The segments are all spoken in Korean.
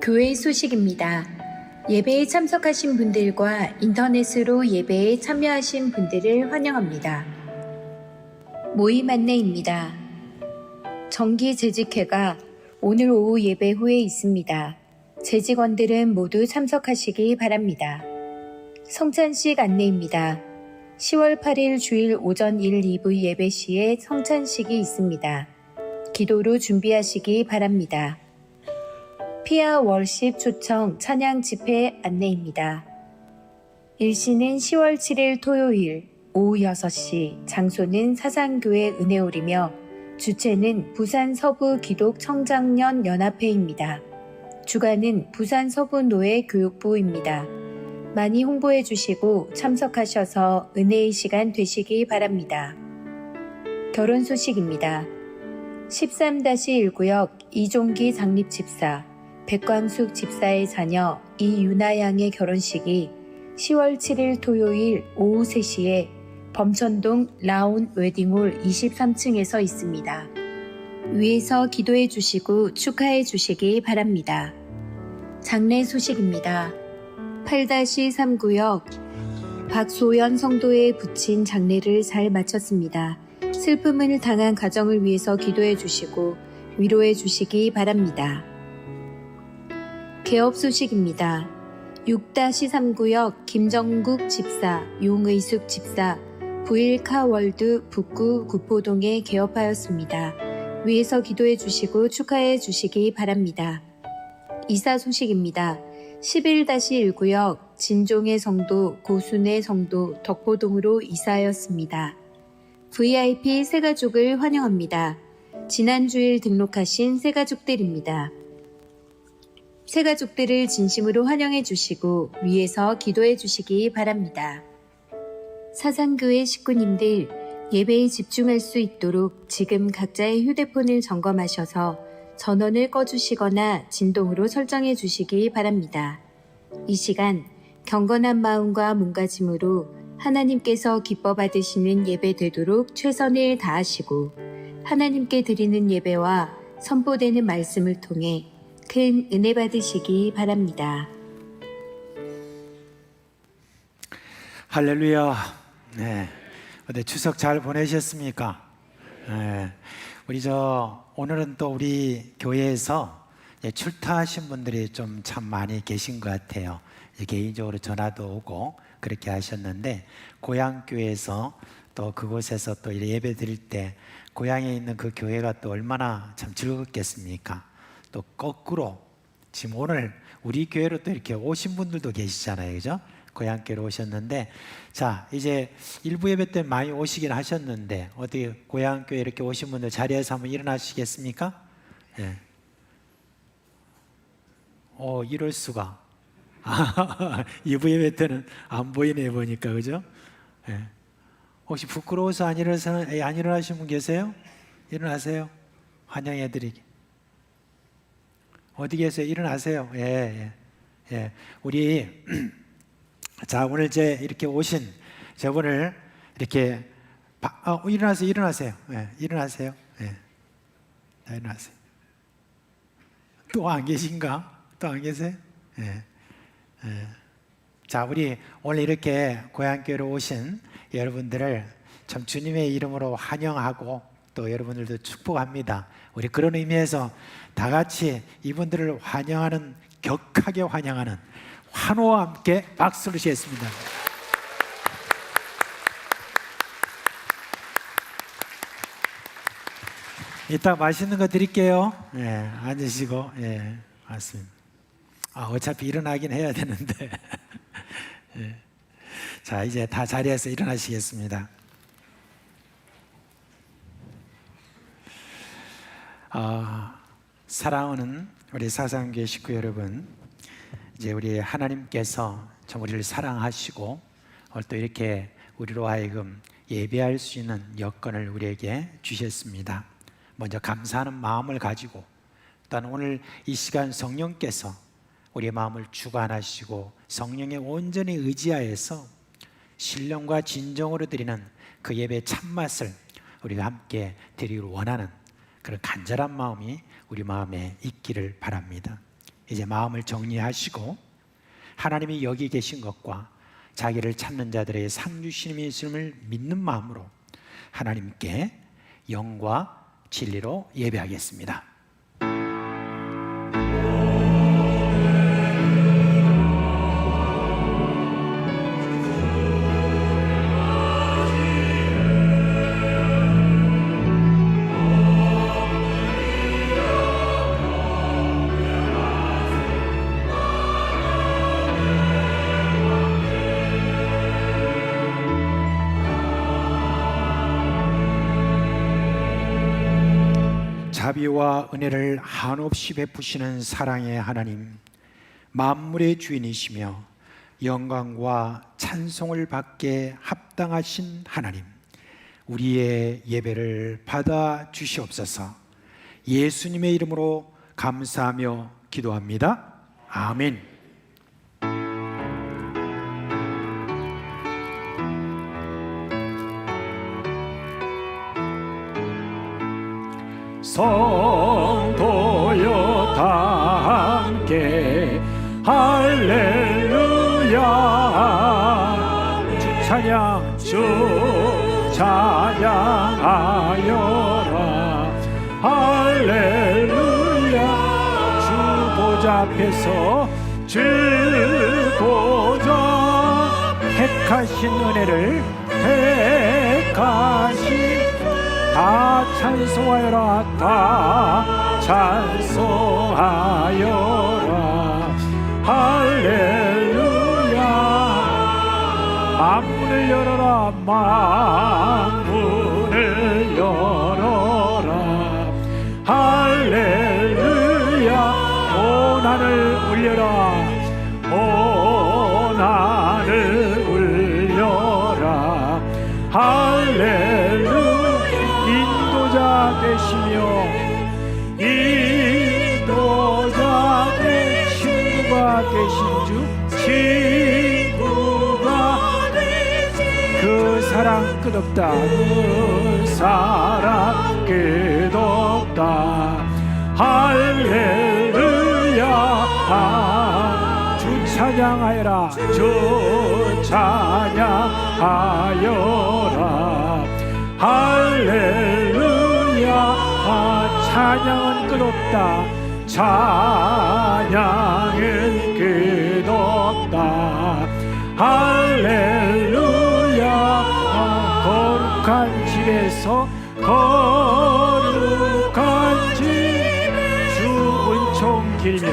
교회 소식입니다. 예배에 참석하신 분들과 인터넷으로 예배에 참여하신 분들을 환영합니다. 모임 안내입니다. 정기 재직회가 오늘 오후 예배 후에 있습니다. 재직원들은 모두 참석하시기 바랍니다. 성찬식 안내입니다. 10월 8일 주일 오전 1, 2부 예배 시에 성찬식이 있습니다. 기도로 준비하시기 바랍니다. 피아 월십 초청 찬양 집회 안내입니다. 일시는 10월 7일 토요일 오후 6시, 장소는 사상교회 은혜홀이며 주체는 부산 서부 기독 청장년 연합회입니다. 주관은 부산 서부노예 교육부입니다. 많이 홍보해 주시고 참석하셔서 은혜의 시간 되시기 바랍니다. 결혼 소식입니다. 13-1구역 이종기 장립집사, 백광숙 집사의 자녀 이유나 양의 결혼식이 10월 7일 토요일 오후 3시에 범천동 라운 웨딩홀 23층에서 있습니다. 위에서 기도해 주시고 축하해 주시기 바랍니다. 장례 소식입니다. 8-3구역 박소연 성도의 부친 장례를 잘 마쳤습니다. 슬픔을 당한 가정을 위해서 기도해 주시고 위로해 주시기 바랍니다. 개업 소식입니다. 6-3구역 김정국 집사, 용의숙 집사, 부일카월드 북구 구포동에 개업하였습니다. 위에서 기도해 주시고 축하해 주시기 바랍니다. 이사 소식입니다. 11-1구역 진종의 성도, 고순의 성도, 덕포동으로 이사하였습니다. VIP 새가족을 환영합니다. 지난 주일 등록하신 새가족들입니다. 새가족들을 진심으로 환영해 주시고 위에서 기도해 주시기 바랍니다. 사상교회 식구님들, 예배에 집중할 수 있도록 지금 각자의 휴대폰을 점검하셔서 전원을 꺼주시거나 진동으로 설정해 주시기 바랍니다. 이 시간 경건한 마음과 몸가짐으로 하나님께서 기뻐 받으시는 예배 되도록 최선을 다하시고 하나님께 드리는 예배와 선포되는 말씀을 통해 큰 은혜 받으시기 바랍니다. 할렐루야. 네. 어때 추석 잘 보내셨습니까? 네. 오늘은 또 우리 교회에서 출타하신 분들이 좀 참 많이 계신 것 같아요. 개인적으로 전화도 오고 그렇게 하셨는데, 고향교회에서 또 그곳에서 또 예배 드릴 때 고향에 있는 그 교회가 또 얼마나 참 즐겁겠습니까? 또 거꾸로 지금 오늘 우리 교회로 또 이렇게 오신 분들도 계시잖아요, 그죠? 고향교회로 오셨는데, 자 이제 일부 예배 때 많이 오시긴 하셨는데 어떻게 고향교회 이렇게 오신 분들 자리에서 한번 일어나시겠습니까? 예. 이럴 수가. 일부 예배 때는 안 보이네 보니까, 그죠? 예. 혹시 부끄러워서 안 일어나신 분 계세요? 일어나세요. 환영해드리기. 어디 계세요? 일어나세요. 예. 우리 자, 오늘 이렇게 오신 저분을 이렇게 일어나세요. 예, 일어나세요. 예. 자, 일어나세요. 또 안 계신가? 또 안 계세요? 예. 자, 우리 오늘 이렇게 고향교회로 오신 여러분들을 참 주님의 이름으로 환영하고 또 여러분들도 축복합니다. 우리 그런 의미에서 다 같이 이분들을 환영하는, 격하게 환영하는 환호와 함께 박수를 치겠습니다. 이따 맛있는 거 드릴게요. 앉으시고. 맞습니다. 어차피 일어나긴 해야 되는데. 자, 이제 다 자리에서 일어나시겠습니다. 사랑하는 우리 사상교회 식구 여러분, 이제 우리 하나님께서 참 우리를 사랑하시고 오늘 또 이렇게 우리로 하여금 예배할 수 있는 여건을 우리에게 주셨습니다. 먼저 감사하는 마음을 가지고, 또한 오늘 이 시간 성령께서 우리의 마음을 주관하시고 성령에 온전히 의지하여서 신령과 진정으로 드리는 그 예배의 참맛을 우리가 함께 드리기를 원하는 그런 간절한 마음이 우리 마음에 있기를 바랍니다. 이제 마음을 정리하시고 하나님이 여기 계신 것과 자기를 찾는 자들의 상 주심이 있음을 믿는 마음으로 하나님께 영과 진리로 예배하겠습니다. 자비와 은혜를 한없이 베푸시는 사랑의 하나님, 만물의 주인이시며 영광과 찬송을 받게 합당하신 하나님, 우리의 예배를 받아 주시옵소서. 예수님의 이름으로 감사하며 기도합니다. 아멘. 성도여 다 함께 할렐루야. 주 찬양하여라. 할렐루야. 주 보좌 앞에서 주 보좌 택하신 은혜를 택하신 다 찬송하여라. 다 찬송하여라. 할렐루야. 만문을 열어라. 만문을 열어라. 할렐루야. 온 하늘 울려라. 온 하늘 울려라. 할렐루야. 인도자 되시며 인도자 되 친구가 되신 주, 친구가 그 사랑 끝없다. 그 사랑 끝없다. 할렐루야. 주 찬양하여라. 주 찬양하여라. 할렐루야. 찬양은 끝없다. 찬양은 끝없다. 할렐루야. 거룩한 집에서 거룩한 집 주 은총 길며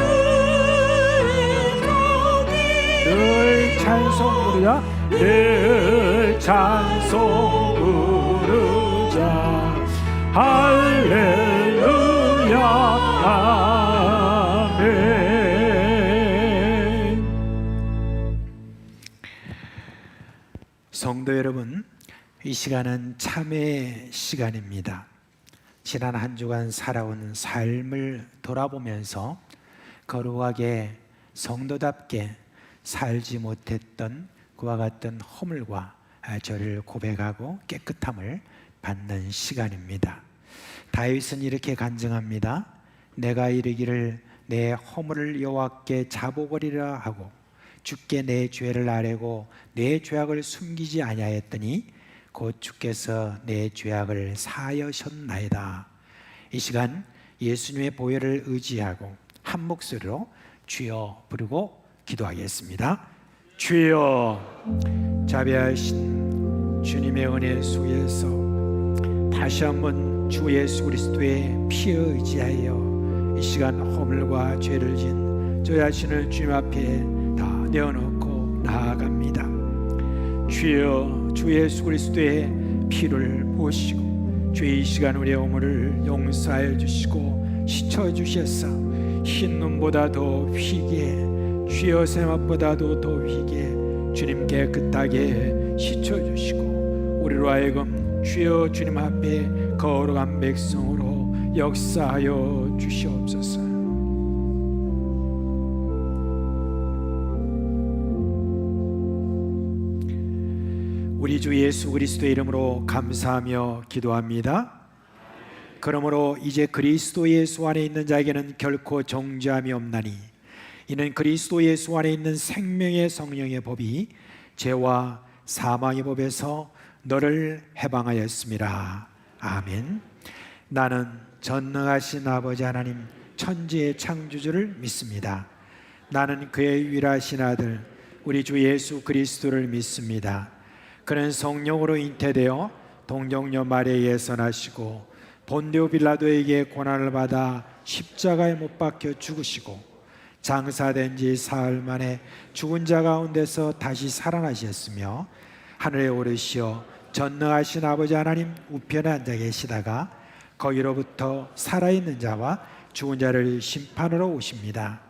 늘 찬송 부르자. 늘 찬송 부르자. 할렐루야. 아멘. 성도 여러분, 이 시간은 참회의 시간입니다. 지난 한 주간 살아온 삶을 돌아보면서 거룩하게 성도답게 살지 못했던 그와 같은 허물과 저를 고백하고 깨끗함을 받는 시간입니다. 다윗은 이렇게 간증합니다. 내가 이르기를 내 허물을 여호와께 잡아버리라 하고 주께 내 죄를 아뢰고 내 죄악을 숨기지 아니하였더니 곧 주께서 내 죄악을 사하셨나이다. 이 시간 예수님의 보혈을 의지하고 한 목소리로 주여 부르고 기도하겠습니다. 주여, 자비하신 주님의 은혜 속에서 다시 한번 주 예수 그리스도의 피에 의지하여 이 시간 허물과 죄를 진 저 자신을 주님 앞에 다 내어놓고 나아갑니다. 주여, 주 예수 그리스도의 피를 보시고 주의 이 시간 우리의 허물을 용서하여 주시고 씻어 주셔서 흰 눈보다 더 휘게, 주여 새맛보다도 더 휘게 주님 깨끗하게 씻어주시고 우리로 하여금 주여 주님 앞에 거룩한 백성으로 역사하여 주시옵소서. 우리 주 예수 그리스도의 이름으로 감사하며 기도합니다. 그러므로 이제 그리스도 예수 안에 있는 자에게는 결코 정죄함이 없나니 이는 그리스도 예수 안에 있는 생명의 성령의 법이 죄와 사망의 법에서 너를 해방하였습니다. 아멘. 나는 전능하신 아버지 하나님 천지의 창조주를 믿습니다. 나는 그의 유일하신 아들 우리 주 예수 그리스도를 믿습니다. 그는 성령으로 잉태되어 동정녀 마리아에서 나시고 본디오 빌라도에게 고난을 받아 십자가에 못 박혀 죽으시고 장사된 지 사흘 만에 죽은 자 가운데서 다시 살아나셨으며 하늘에 오르시어 전능하신 아버지 하나님 우편에 앉아 계시다가 거기로부터 살아있는 자와 죽은 자를 심판하러 오십니다.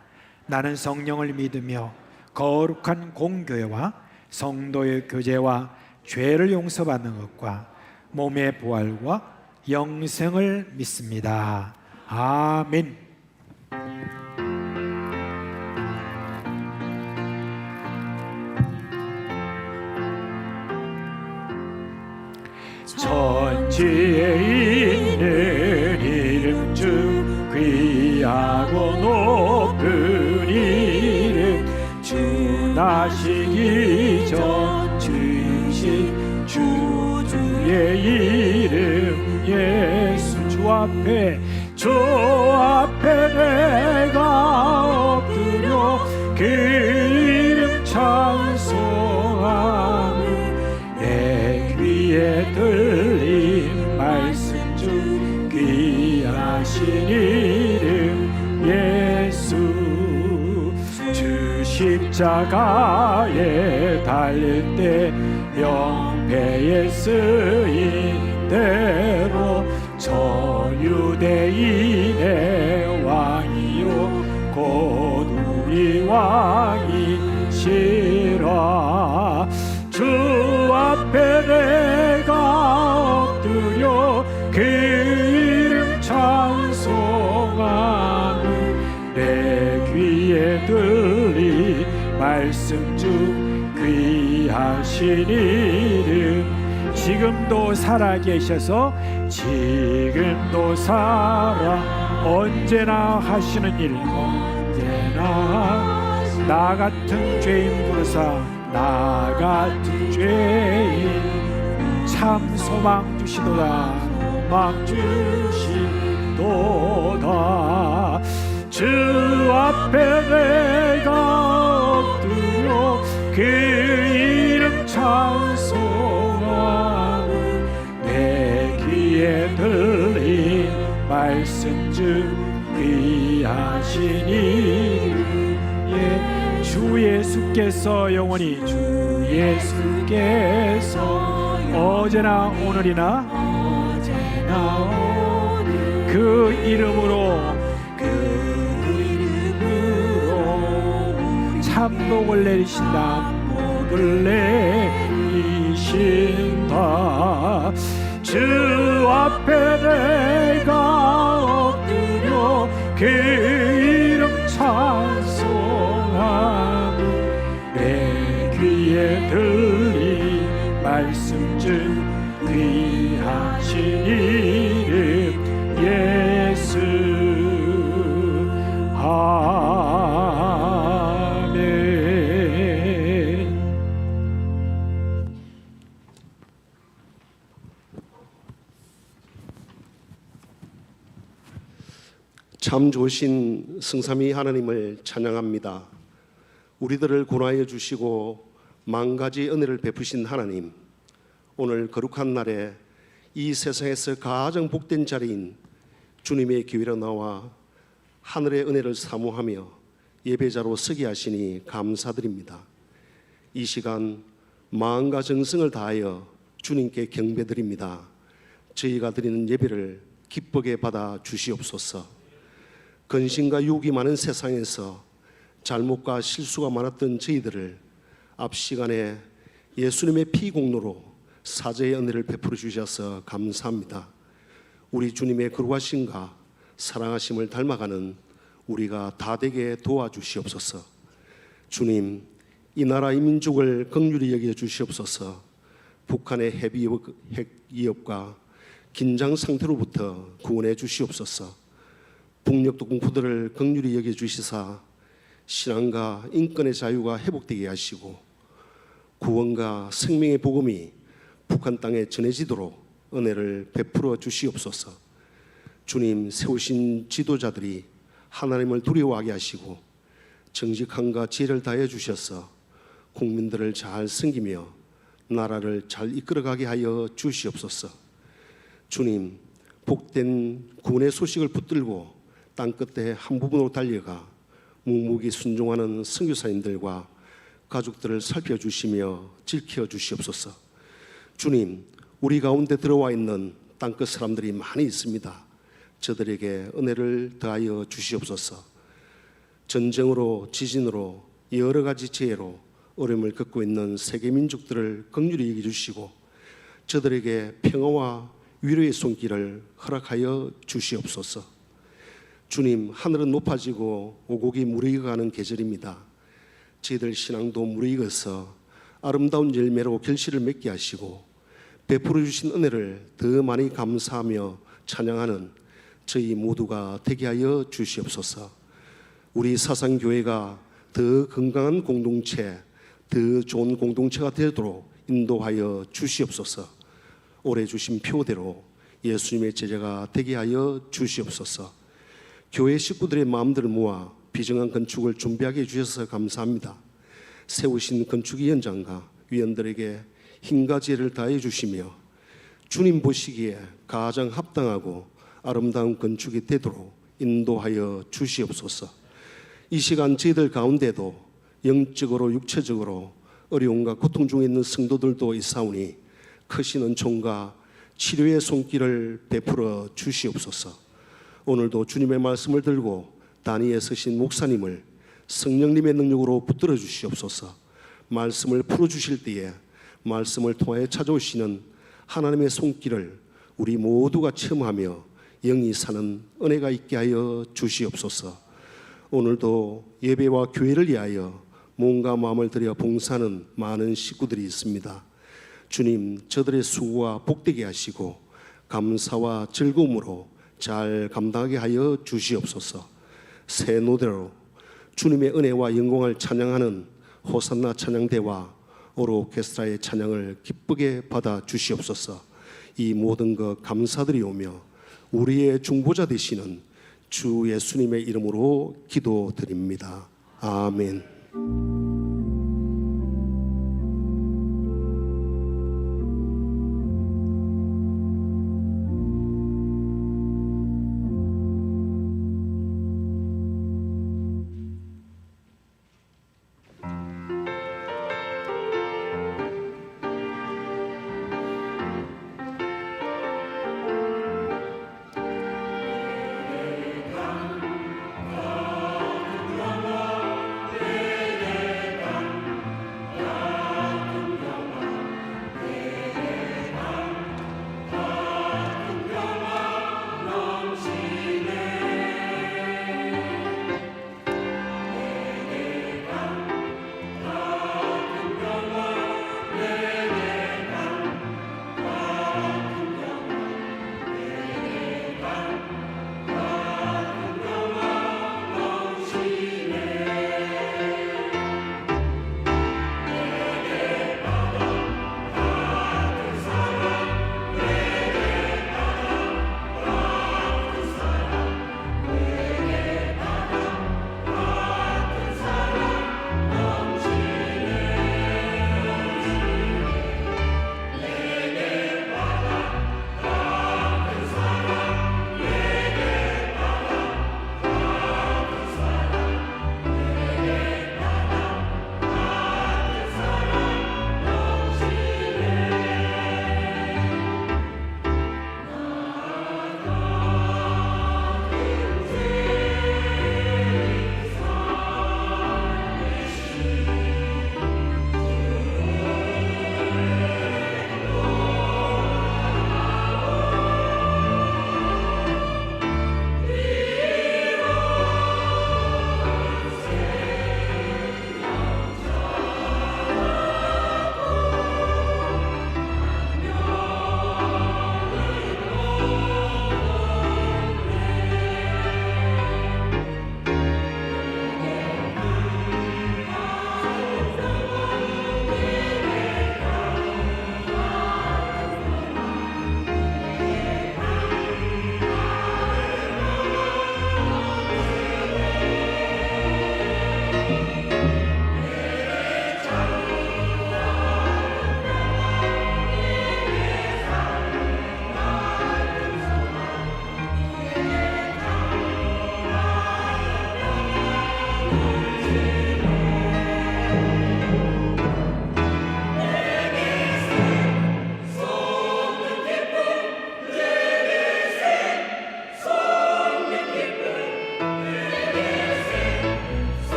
나는 성령을 믿으며 거룩한 공교회와 성도의 교제와 죄를 용서받는 것과 몸의 부활과 영생을 믿습니다. 아멘. 천지에 있는 이름 중 귀하고 높은 이름 주 나시기 전 주이신 주의 이름 예수 주 앞에 내가 엎드려 그 이름 찬송하며 내 귀에 들린 말씀 중 귀하신 이름 예수 주 십자가에 달릴 때 명패에 쓰인 대로 저 유대인의 왕이요 곧 우리 왕이시라. 주 앞에 내가 엎드려 그 이름 찬송하며 내 귀에 들린 말씀 중 귀하신 이름 지금도 살아계셔서 지금도 살아 언제나 하시는 일 언제나 나 같은 죄인 부르사 나 같은 죄인 참 소망 주시도다 소망 주시도다. 주 앞에 내가 엎드려 그 이름 찬송하며 내 귀에 들린 말씀 중 귀하신 이름 주 예수께서 영원히 주 예수께서 어제나 오늘이나 그 이름으로 참복을 내리신다 복을 내리신다. 주 앞에 내가 엎드려 그 이름 찬송하며 내 귀에 들린 말씀 중 귀하신 이름 예수 참 좋으신 성삼위 하나님을 찬양합니다. 우리들을 구원하여 주시고 만가지 은혜를 베푸신 하나님, 오늘 거룩한 날에 이 세상에서 가장 복된 자리인 주님의 교회로 나와 하늘의 은혜를 사모하며 예배자로 서게 하시니 감사드립니다. 이 시간 마음과 정성을 다하여 주님께 경배드립니다. 저희가 드리는 예배를 기쁘게 받아 주시옵소서. 근심과 유혹이 많은 세상에서 잘못과 실수가 많았던 저희들을 앞 시간에 예수님의 피 공로로 사죄의 은혜를 베풀어 주셔서 감사합니다. 우리 주님의 거룩하심과 사랑하심을 닮아가는 우리가 다 되게 도와주시옵소서. 주님, 이 나라 이 민족을 긍휼히 여겨 주시옵소서. 북한의 핵 위협과 긴장 상태로부터 구원해 주시옵소서. 북녘 동포들을 긍휼히 여겨 주시사 신앙과 인권의 자유가 회복되게 하시고 구원과 생명의 복음이 북한 땅에 전해지도록 은혜를 베풀어 주시옵소서. 주님, 세우신 지도자들이 하나님을 두려워하게 하시고 정직함과 지혜를 다해 주셔서 국민들을 잘 섬기며 나라를 잘 이끌어가게 하여 주시옵소서. 주님, 복된 구원의 소식을 붙들고 땅끝에 한 부분으로 달려가 묵묵히 순종하는 선교사님들과 가족들을 살펴주시며 지켜주시옵소서. 주님, 우리 가운데 들어와 있는 땅끝 사람들이 많이 있습니다. 저들에게 은혜를 더하여 주시옵소서. 전쟁으로, 지진으로, 여러 가지 재해로 어려움을 겪고 있는 세계 민족들을 긍휼히 여겨주시고 저들에게 평화와 위로의 손길을 허락하여 주시옵소서. 주님, 하늘은 높아지고 오곡이 무르익어가는 계절입니다. 저희들 신앙도 무르익어서 아름다운 열매로 결실을 맺게 하시고 베풀어 주신 은혜를 더 많이 감사하며 찬양하는 저희 모두가 되게 하여 주시옵소서. 우리 사상교회가 더 건강한 공동체, 더 좋은 공동체가 되도록 인도하여 주시옵소서. 올해 주신 표대로 예수님의 제자가 되게 하여 주시옵소서. 교회 식구들의 마음들을 모아 비정한 건축을 준비하게 해주셔서 감사합니다. 세우신 건축위원장과 위원들에게 힘과 지혜를 다해 주시며 주님 보시기에 가장 합당하고 아름다운 건축이 되도록 인도하여 주시옵소서. 이 시간 저희들 가운데도 영적으로 육체적으로 어려움과 고통 중에 있는 성도들도 있사오니 크신 은총과 치료의 손길을 베풀어 주시옵소서. 오늘도 주님의 말씀을 들고 단위에 서신 목사님을 성령님의 능력으로 붙들어 주시옵소서. 말씀을 풀어주실 때에 말씀을 통하여 찾아오시는 하나님의 손길을 우리 모두가 체험하며 영이 사는 은혜가 있게 하여 주시옵소서. 오늘도 예배와 교회를 위하여 몸과 마음을 들여 봉사하는 많은 식구들이 있습니다. 주님, 저들의 수고가 복되게 하시고 감사와 즐거움으로 잘 감당하게 하여 주시옵소서. 새 노래로 주님의 은혜와 영광을 찬양하는 호산나 찬양대와 오르케스트라의 찬양을 기쁘게 받아 주시옵소서. 이 모든 것 감사드리오며 우리의 중보자 되시는 주 예수님의 이름으로 기도드립니다. 아멘.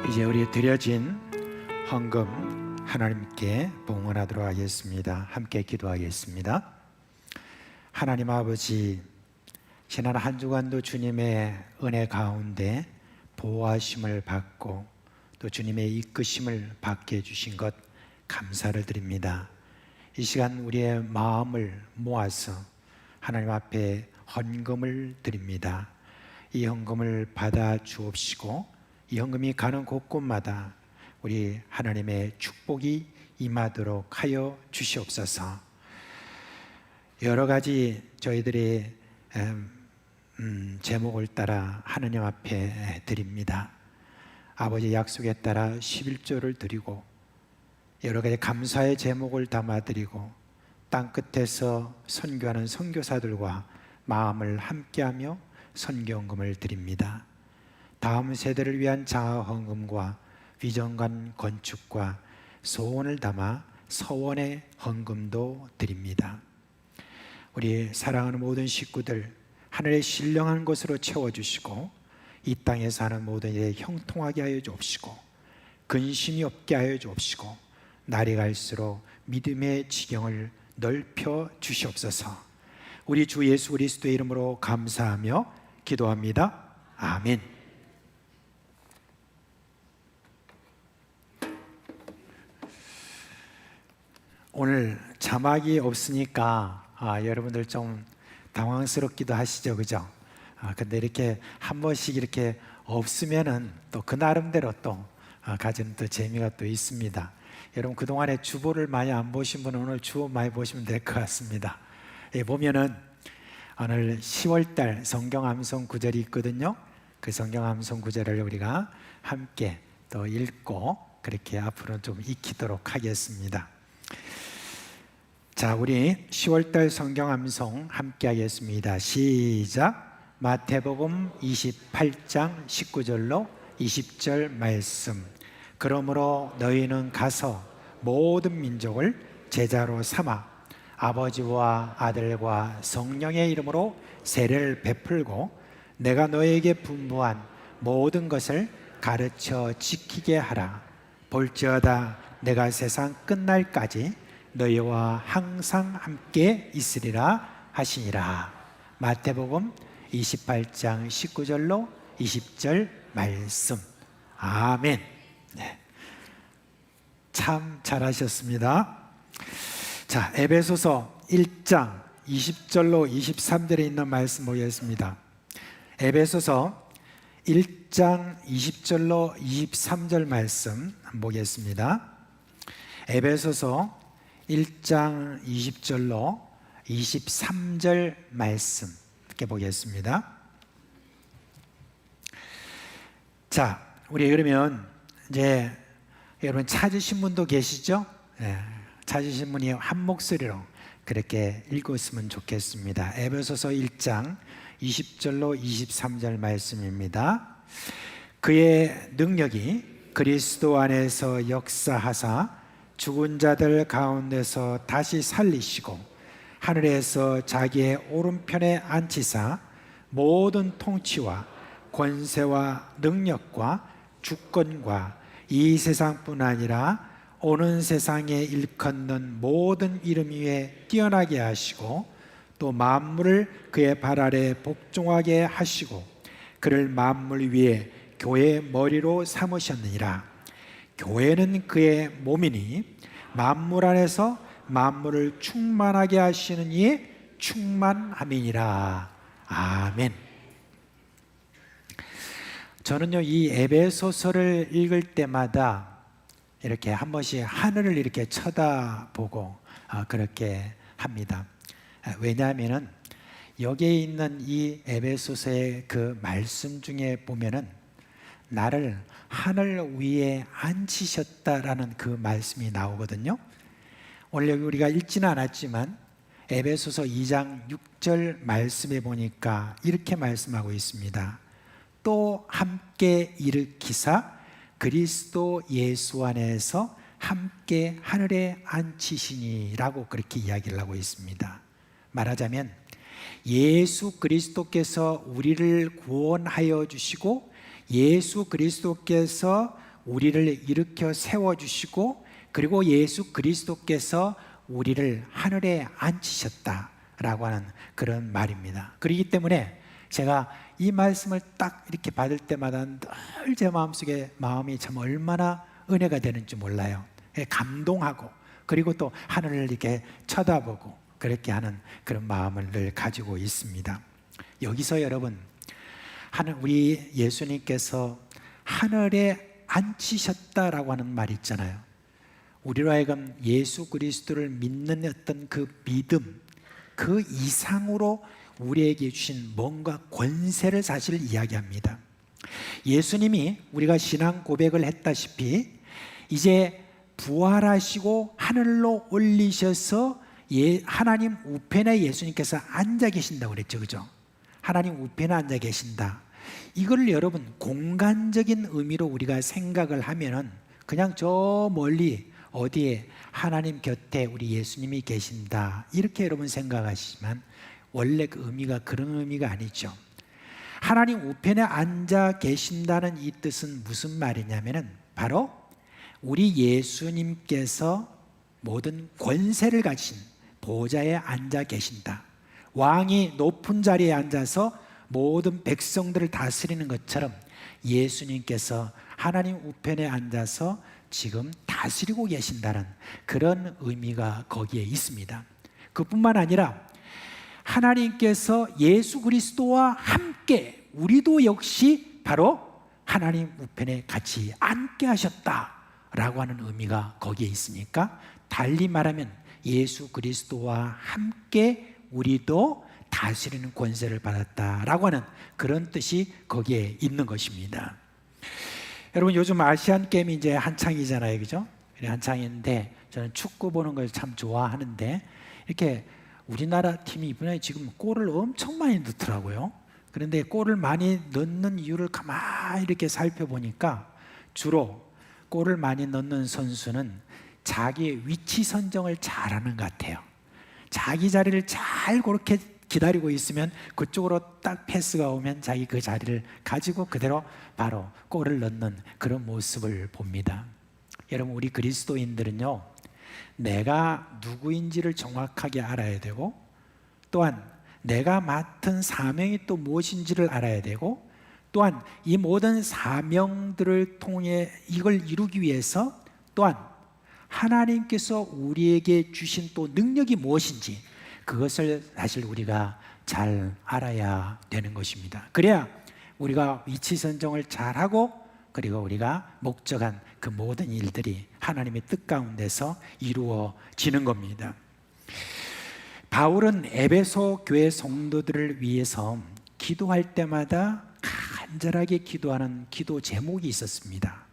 이제 우리 드려진 헌금 하나님께 봉헌하도록 하겠습니다. 함께 기도하겠습니다. 하나님 아버지, 지난 한 주간도 주님의 은혜 가운데 보호하심을 받고 또 주님의 이끄심을 받게 해주신 것 감사를 드립니다. 이 시간 우리의 마음을 모아서 하나님 앞에 헌금을 드립니다. 이 헌금을 받아 주옵시고 이 헌금이 가는 곳곳마다 우리 하나님의 축복이 임하도록 하여 주시옵소서. 여러 가지 저희들이 제목을 따라 하나님 앞에 드립니다. 아버지 약속에 따라 11조를 드리고 여러 가지 감사의 제목을 담아드리고 땅끝에서 선교하는 선교사들과 마음을 함께하며 선교헌금을 드립니다. 다음 세대를 위한 자아헌금과 위정관 건축과 소원을 담아 서원의 헌금도 드립니다. 우리 사랑하는 모든 식구들 하늘의 신령한 것으로 채워주시고 이 땅에 사는 모든 일에 형통하게 하여 주옵시고 근심이 없게 하여 주옵시고 날이 갈수록 믿음의 지경을 넓혀 주시옵소서. 우리 주 예수 그리스도의 이름으로 감사하며 기도합니다. 아멘. 오늘 자막이 없으니까 여러분들 좀 당황스럽기도 하시죠, 그죠? 근데 이렇게 한 번씩 이렇게 없으면은 또 그 나름대로 또 가지는 또 재미가 또 있습니다. 여러분 그동안에 주보를 많이 안 보신 분은 오늘 주보 많이 보시면 될 것 같습니다. 보면은 오늘 10월달 성경 암송 구절이 있거든요. 그 성경 암송 구절을 우리가 함께 또 읽고 그렇게 앞으로 좀 익히도록 하겠습니다. 자, 우리 10월달 성경 암송 함께 하겠습니다. 시작. 마태복음 28장 19절로 20절 말씀. 그러므로 너희는 가서 모든 민족을 제자로 삼아 아버지와 아들과 성령의 이름으로 세례를 베풀고 내가 너에게 분부한 모든 것을 가르쳐 지키게 하라. 볼지어다 내가 세상 끝날까지 너희와 항상 함께 있으리라 하시니라. 마태복음 28장 19절로 20절 말씀. 아멘. 네. 참 잘하셨습니다. 자, 에베소서 1장 20절로 23절에 있는 말씀 보겠습니다. 에베소서 1장 20절로 23절 말씀 보겠습니다. 에베소서 1장 20절로 23절 말씀 이렇게 보겠습니다. 자, 우리 그러면 이제 여러분 찾으신 분도 계시죠? 네, 찾으신 분이 한 목소리로 그렇게 읽었으면 좋겠습니다. 에베소서 1장 20절로 23절 말씀입니다. 그의 능력이 그리스도 안에서 역사하사 죽은 자들 가운데서 다시 살리시고 하늘에서 자기의 오른편에 앉히사 모든 통치와 권세와 능력과 주권과 이 세상뿐 아니라 오는 세상에 일컫는 모든 이름 위에 뛰어나게 하시고 또 만물을 그의 발 아래 복종하게 하시고 그를 만물 위에 교회의 머리로 삼으셨느니라. 교회는 그의 몸이니 만물 안에서 만물을 충만하게 하시는 이의 충만함이니라. 아멘. 저는요 이 에베소서를 읽을 때마다 이렇게 한 번씩 하늘을 이렇게 쳐다보고 그렇게 합니다. 왜냐하면은 여기에 있는 이 에베소서의 그 말씀 중에 보면은 나를 하늘 위에 앉히셨다라는 그 말씀이 나오거든요. 원래 우리가 읽지는 않았지만 에베소서 2장 6절 말씀에 보니까 이렇게 말씀하고 있습니다. 또 함께 일으키사 그리스도 예수 안에서 함께 하늘에 앉히시니라고 그렇게 이야기를 하고 있습니다. 말하자면 예수 그리스도께서 우리를 구원하여 주시고 예수 그리스도께서 우리를 일으켜 세워주시고 그리고 예수 그리스도께서 우리를 하늘에 앉히셨다라고 하는 그런 말입니다. 그렇기 때문에 제가 이 말씀을 딱 이렇게 받을 때마다 늘 제 마음속에 마음이 참 얼마나 은혜가 되는지 몰라요. 감동하고 그리고 또 하늘을 이렇게 쳐다보고 그렇게 하는 그런 마음을 늘 가지고 있습니다. 여기서 여러분, 우리 예수님께서 하늘에 앉히셨다라고 하는 말이 있잖아요. 우리로 하여금 예수 그리스도를 믿는 어떤 그 믿음, 그 이상으로 우리에게 주신 뭔가 권세를 사실 이야기합니다. 예수님이 우리가 신앙 고백을 했다시피 이제 부활하시고 하늘로 올리셔서 하나님 우편에 예수님께서 앉아 계신다고 그랬죠, 그죠? 하나님 우편에 앉아 계신다. 이걸 여러분 공간적인 의미로 우리가 생각을 하면은 그냥 저 멀리 어디에 하나님 곁에 우리 예수님이 계신다 이렇게 여러분 생각하시지만 원래 그 의미가 그런 의미가 아니죠. 하나님 우편에 앉아 계신다는 이 뜻은 무슨 말이냐면은 바로 우리 예수님께서 모든 권세를 가진 보좌에 앉아 계신다. 왕이 높은 자리에 앉아서 모든 백성들을 다스리는 것처럼 예수님께서 하나님 우편에 앉아서 지금 다스리고 계신다는 그런 의미가 거기에 있습니다. 그뿐만 아니라 하나님께서 예수 그리스도와 함께 우리도 역시 바로 하나님 우편에 같이 앉게 하셨다라고 하는 의미가 거기에 있으니까 달리 말하면 예수 그리스도와 함께 우리도 다스리는 권세를 받았다라고 하는 그런 뜻이 거기에 있는 것입니다. 여러분 요즘 아시안 게임이 이제 한창이잖아요, 그죠? 한창인데 저는 축구 보는 걸 참 좋아하는데 이렇게 우리나라 팀이 이번에 지금 골을 엄청 많이 넣더라고요. 그런데 골을 많이 넣는 이유를 가만히 이렇게 살펴보니까 주로 골을 많이 넣는 선수는 자기의 위치 선정을 잘하는 것 같아요. 자기 자리를 잘 그렇게 기다리고 있으면 그쪽으로 딱 패스가 오면 자기 그 자리를 가지고 그대로 바로 골을 넣는 그런 모습을 봅니다. 여러분 우리 그리스도인들은요, 내가 누구인지를 정확하게 알아야 되고 또한 내가 맡은 사명이 또 무엇인지를 알아야 되고 또한 이 모든 사명들을 통해 이걸 이루기 위해서 또한 하나님께서 우리에게 주신 또 능력이 무엇인지 그것을 사실 우리가 잘 알아야 되는 것입니다. 그래야 우리가 위치 선정을 잘하고 그리고 우리가 목적한 그 모든 일들이 하나님의 뜻 가운데서 이루어지는 겁니다. 바울은 에베소 교회 성도들을 위해서 기도할 때마다 간절하게 기도하는 기도 제목이 있었습니다.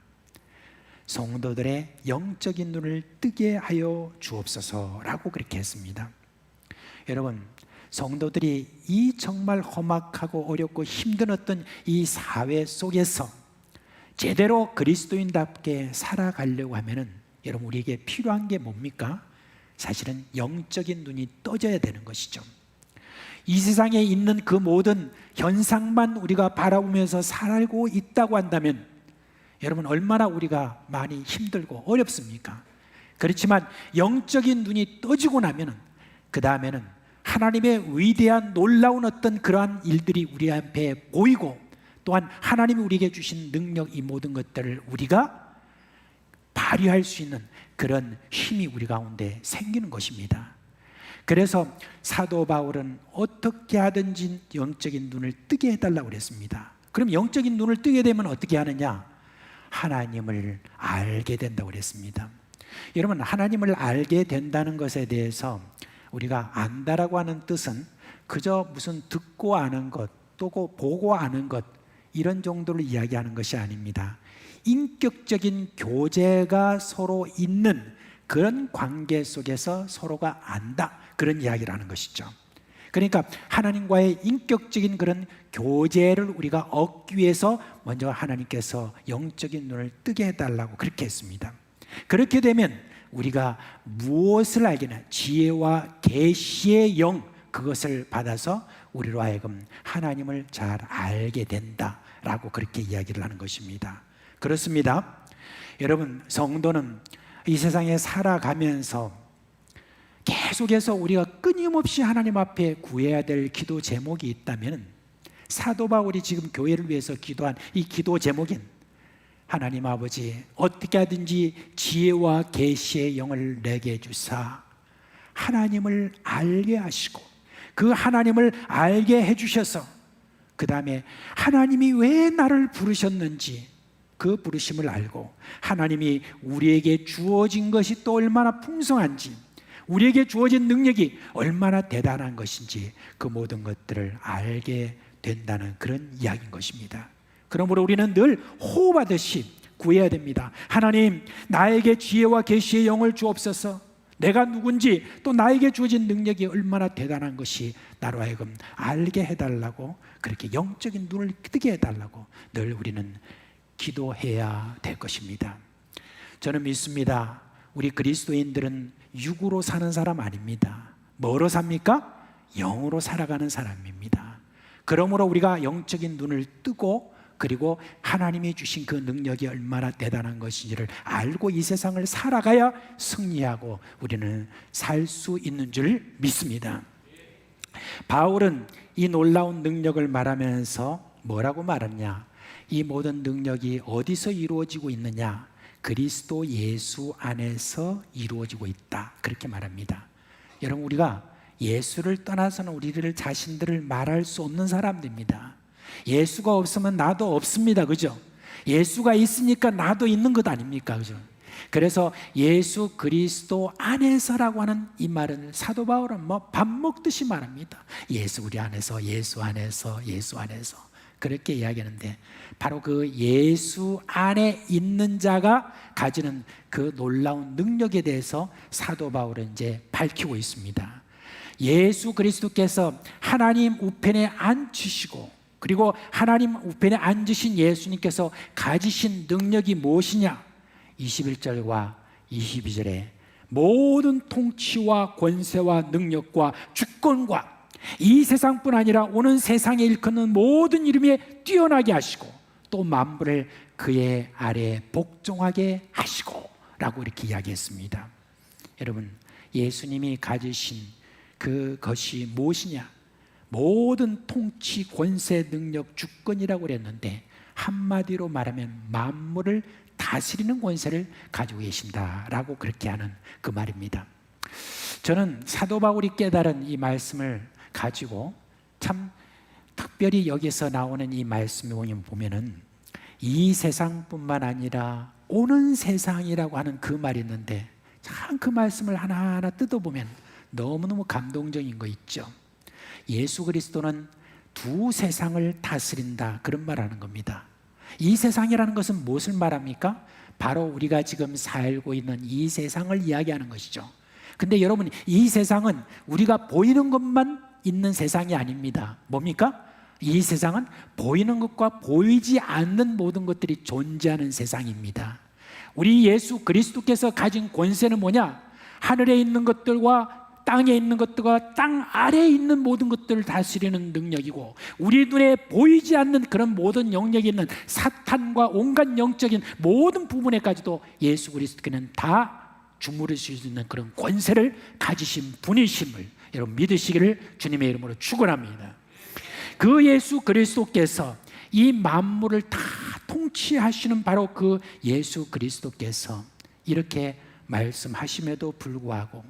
성도들의 영적인 눈을 뜨게 하여 주옵소서라고 그렇게 했습니다. 여러분, 성도들이 이 정말 험악하고 어렵고 힘든 어떤 이 사회 속에서 제대로 그리스도인답게 살아가려고 하면은 여러분 우리에게 필요한 게 뭡니까? 사실은 영적인 눈이 떠져야 되는 것이죠. 이 세상에 있는 그 모든 현상만 우리가 바라보면서 살고 있다고 한다면 여러분 얼마나 우리가 많이 힘들고 어렵습니까? 그렇지만 영적인 눈이 떠지고 나면은 그 다음에는 하나님의 위대한 놀라운 어떤 그러한 일들이 우리 앞에 보이고 또한 하나님이 우리에게 주신 능력 이 모든 것들을 우리가 발휘할 수 있는 그런 힘이 우리 가운데 생기는 것입니다. 그래서 사도 바울은 어떻게 하든지 영적인 눈을 뜨게 해달라고 그랬습니다. 그럼 영적인 눈을 뜨게 되면 어떻게 하느냐? 하나님을 알게 된다고 그랬습니다. 여러분 하나님을 알게 된다는 것에 대해서 우리가 안다라고 하는 뜻은 그저 무슨 듣고 아는 것 또 보고 아는 것 이런 정도를 이야기하는 것이 아닙니다. 인격적인 교제가 서로 있는 그런 관계 속에서 서로가 안다 그런 이야기를 하는 것이죠. 그러니까 하나님과의 인격적인 그런 교제를 우리가 얻기 위해서 먼저 하나님께서 영적인 눈을 뜨게 해달라고 그렇게 했습니다. 그렇게 되면 우리가 무엇을 알게나 지혜와 계시의 영 그것을 받아서 우리로 하여금 하나님을 잘 알게 된다라고 그렇게 이야기를 하는 것입니다. 그렇습니다. 여러분, 성도는 이 세상에 살아가면서 계속해서 우리가 끊임없이 하나님 앞에 구해야 될 기도 제목이 있다면, 사도 바울이 지금 교회를 위해서 기도한 이 기도 제목인 하나님 아버지, 어떻게 하든지 지혜와 계시의 영을 내게 주사 하나님을 알게 하시고, 그 하나님을 알게 해주셔서 그 다음에 하나님이 왜 나를 부르셨는지 그 부르심을 알고, 하나님이 우리에게 주어진 것이 또 얼마나 풍성한지, 우리에게 주어진 능력이 얼마나 대단한 것인지 그 모든 것들을 알게 된다는 그런 이야기인 것입니다. 그러므로 우리는 늘 호흡하듯이 구해야 됩니다. 하나님, 나에게 지혜와 계시의 영을 주옵소서. 내가 누군지, 또 나에게 주어진 능력이 얼마나 대단한 것이 나로 하여금 알게 해달라고, 그렇게 영적인 눈을 뜨게 해달라고 늘 우리는 기도해야 될 것입니다. 저는 믿습니다. 우리 그리스도인들은 육으로 사는 사람 아닙니다. 뭐로 삽니까? 영으로 살아가는 사람입니다. 그러므로 우리가 영적인 눈을 뜨고, 그리고 하나님이 주신 그 능력이 얼마나 대단한 것인지를 알고 이 세상을 살아가야 승리하고 우리는 살 수 있는 줄 믿습니다. 바울은 이 놀라운 능력을 말하면서 뭐라고 말하냐? 이 모든 능력이 어디서 이루어지고 있느냐? 그리스도 예수 안에서 이루어지고 있다, 그렇게 말합니다. 여러분, 우리가 예수를 떠나서는 우리를 자신들을 말할 수 없는 사람들입니다. 예수가 없으면 나도 없습니다. 그죠? 예수가 있으니까 나도 있는 것 아닙니까? 그죠? 그래서 예수 그리스도 안에서라고 하는 이 말은 사도 바울은 뭐 밥 먹듯이 말합니다. 예수 우리 안에서, 예수 안에서, 예수 안에서, 그렇게 이야기하는데, 바로 그 예수 안에 있는 자가 가지는 그 놀라운 능력에 대해서 사도 바울은 이제 밝히고 있습니다. 예수 그리스도께서 하나님 우편에 앉으시고, 그리고 하나님 우편에 앉으신 예수님께서 가지신 능력이 무엇이냐? 21절과 22절에 모든 통치와 권세와 능력과 주권과 이 세상뿐 아니라 오는 세상에 일컫는 모든 이름에 뛰어나게 하시고, 또 만물을 그의 아래에 복종하게 하시고 라고 이렇게 이야기했습니다. 여러분, 예수님이 가지신 그것이 무엇이냐? 모든 통치, 권세, 능력, 주권이라고 그랬는데, 한마디로 말하면 만물을 다스리는 권세를 가지고 계신다라고 그렇게 하는 그 말입니다. 저는 사도 바울이 깨달은 이 말씀을 가지고 참 특별히 여기서 나오는 이 말씀을 보면은 이 세상뿐만 아니라 오는 세상이라고 하는 그 말이 있는데, 참 그 말씀을 하나하나 뜯어보면 너무너무 감동적인 거 있죠. 예수 그리스도는 두 세상을 다스린다, 그런 말하는 겁니다. 이 세상이라는 것은 무엇을 말합니까? 바로 우리가 지금 살고 있는 이 세상을 이야기하는 것이죠. 근데 여러분, 이 세상은 우리가 보이는 것만 있는 세상이 아닙니다. 뭡니까? 이 세상은 보이는 것과 보이지 않는 모든 것들이 존재하는 세상입니다. 우리 예수 그리스도께서 가진 권세는 뭐냐? 하늘에 있는 것들과 땅에 있는 것들과 땅 아래에 있는 모든 것들을 다스리는 능력이고, 우리 눈에 보이지 않는 그런 모든 영역이 있는 사탄과 온갖 영적인 모든 부분에까지도 예수 그리스도께는 다 주무를 수 있는 그런 권세를 가지신 분이심을 여러분 믿으시기를 주님의 이름으로 축원합니다. 그 예수 그리스도께서 이 만물을 다 통치하시는 바로 그 예수 그리스도께서 이렇게 말씀하심에도 불구하고